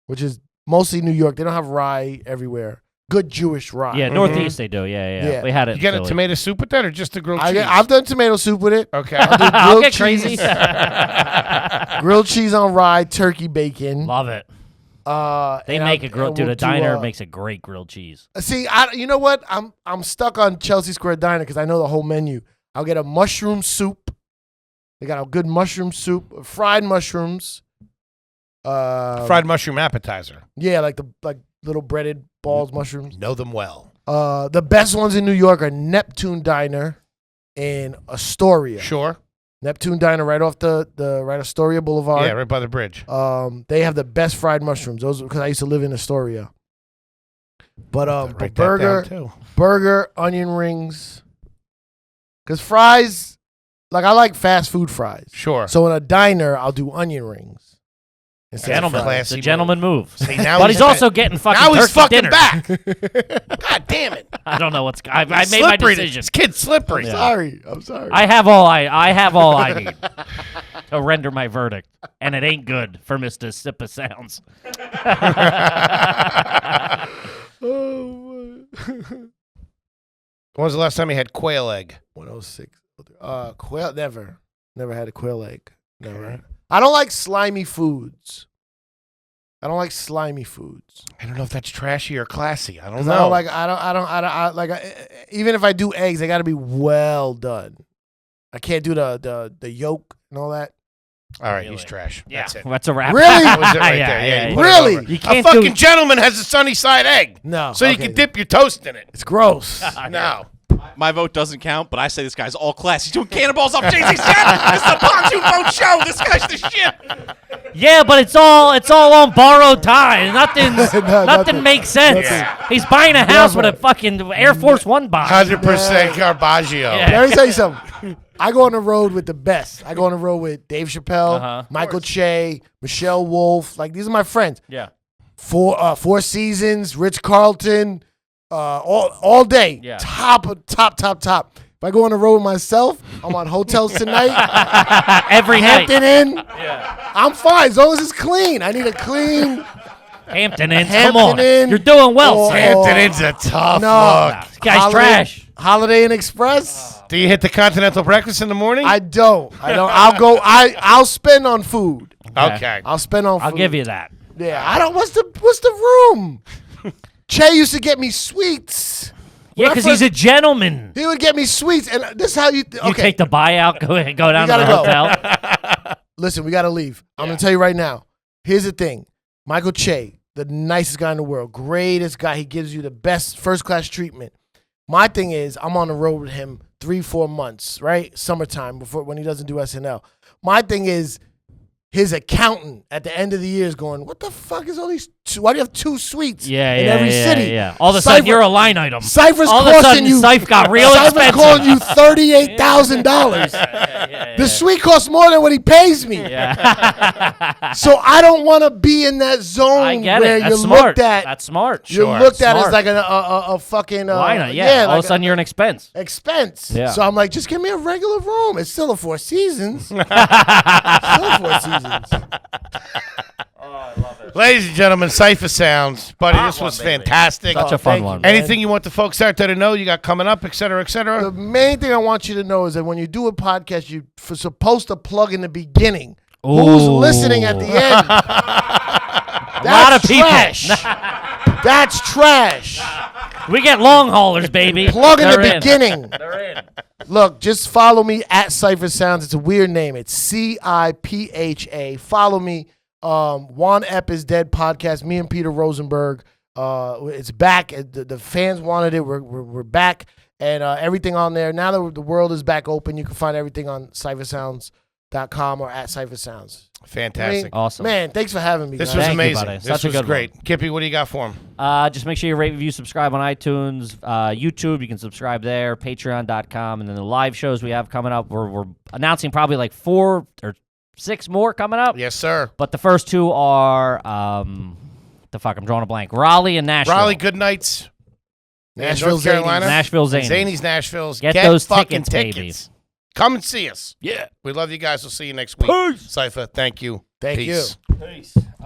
which is mostly New York. They don't have rye everywhere. Good Jewish rye. Yeah, Northeast they do. Yeah. Yeah. We had it. You get a in Philly. tomato soup with that, or just a grilled cheese? I've done tomato soup with it. Okay. I'll grilled get cheese. crazy. Grilled cheese on rye, turkey bacon. Love it. They They make a grilled. Dude, a diner makes a great grilled cheese. See, you know what? I'm stuck on Chelsea Square Diner because I know the whole menu. I'll get a mushroom soup. They got a good mushroom soup, fried mushrooms. Fried mushroom appetizer. Yeah, like little breaded balls mushrooms. Know them well. The best ones in New York are Neptune Diner in Astoria. Sure. Neptune Diner right off the right Astoria Boulevard. Yeah, right by the bridge. They have the best fried mushrooms. Those because I used to live in Astoria. But Write that down, too. burger, onion rings. Cause fries, like I like fast food fries. Sure. So in a diner, I'll do onion rings. instead of Gentleman. fries. It's a gentleman move. See, now But he's also getting fucking now he's turkey fucking dinner. back. God damn it! I don't know what's. I made my Slippery. decision. This kid's slippery. Yeah. I'm sorry. I have all I need to render my verdict, and it ain't good for Mr. Cipha Sounds. When was the last time you had quail egg? 106. Quail, never had a quail egg. Never. I don't like slimy foods. I don't know if that's trashy or classy. I don't 'Cause know. I don't even if I do eggs, they got to be well done. I can't do the yolk and all that. All right, Really? he's trash. Yeah, That's it. that's a wrap. Really? That was it right there. Yeah, you put it Really? over. You A can't fucking do. gentleman has a sunny side egg. No. So you okay. can dip your toast in it. It's gross. No. My vote doesn't count, but I say this guy's all class. He's doing cannonballs off Jay-Z's channel. This is a pontoon boat show. This guy's the shit. Yeah, but it's all on borrowed time. Nothing nothing. makes sense. Yeah. He's buying a house with a fucking Air Force One box. 100% Garbaggio. Yeah. Let me tell you something. I go on the road with the best. I go on the road with Dave Chappelle, Uh-huh. Michael Che, Michelle Wolf. Like, these are my friends. Yeah. Four Seasons, Rich Carlton, all day. Yeah. Top. If I go on the road with myself, I'm on Hotels Tonight, Every night. Hampton Inn. Yeah. I'm fine as long as it's clean. I need a clean. Hampton Inn. Come Hampton on. Inn. You're doing well, Oh, Sam. Hampton Inn's a tough look. This guy's trash. Holiday Inn Express. Do you hit the continental breakfast in the morning? I don't. I'll spend on food. Okay. I'll spend on food. I'll give you that. Yeah, I don't. What's the room? Che used to get me sweets. Yeah, because he's a gentleman. He would get me sweets, and this is how you. You take the buyout, go down to the hotel. Listen, we gotta leave. I'm gonna tell you right now. Here's the thing, Michael Che, the nicest guy in the world, greatest guy. He gives you the best first class treatment. My thing is, I'm on the road with him 3-4 months, right? Summertime when he doesn't do SNL. My thing is, his accountant at the end of the year is going, what the fuck is all these? Why do you have 2 suites in every city? Yeah. All of a sudden, you're a line item. Cypher's all of a sudden, you. Cypher got real expensive. Calling you $38,000. The suite costs more than what he pays me. Yeah. So I don't want to be in that zone I get where it. That's you're smart. looked at. That's smart. You're looked at as like a fucking line item. yeah. All of a sudden, you're an expense. Expense. Yeah. So I'm like, just give me a regular room. It's still a 4 Seasons. Still a 4 Seasons. Ladies and gentlemen, Cipha Sounds. Buddy, this was fantastic. Such a fun one. Anything you want the folks out there to know you got coming up, et cetera, et cetera? The main thing I want you to know is that when you do a podcast, you're supposed to plug in the beginning. Who's listening at the end? A lot of people. Trash. That's trash. We get long haulers, baby. Plug in the They're beginning. They're in. Look, just follow me at Cipha Sounds. It's a weird name. It's CIPHA. Follow me. Juan Ep is Dead podcast. Me and Peter Rosenberg. It's back. The fans wanted it. We're back, and everything on there. Now that the world is back open, you can find everything on CiphaSounds.com or at Cipha Sounds. Fantastic. Awesome. Man, thanks for having me. This guys. was Thank you, amazing. buddy. This Such a was good great. Kippy, what do you got for him? Just make sure you rate, review, subscribe on iTunes, YouTube. You can subscribe there, patreon.com, and then the live shows we have coming up. We're announcing probably like 4 or 6 more coming up. Yes, sir. But the first 2 are, I'm drawing a blank. Raleigh and Nashville. Raleigh, good nights. Nashville, North Carolina. Nashville Zanies. Zanies, Nashville's. Get those fucking tickets, baby. Come and see us. Yeah. We love you guys. We'll see you next week. Peace. Cipha, thank you. Thank Peace. you. Peace.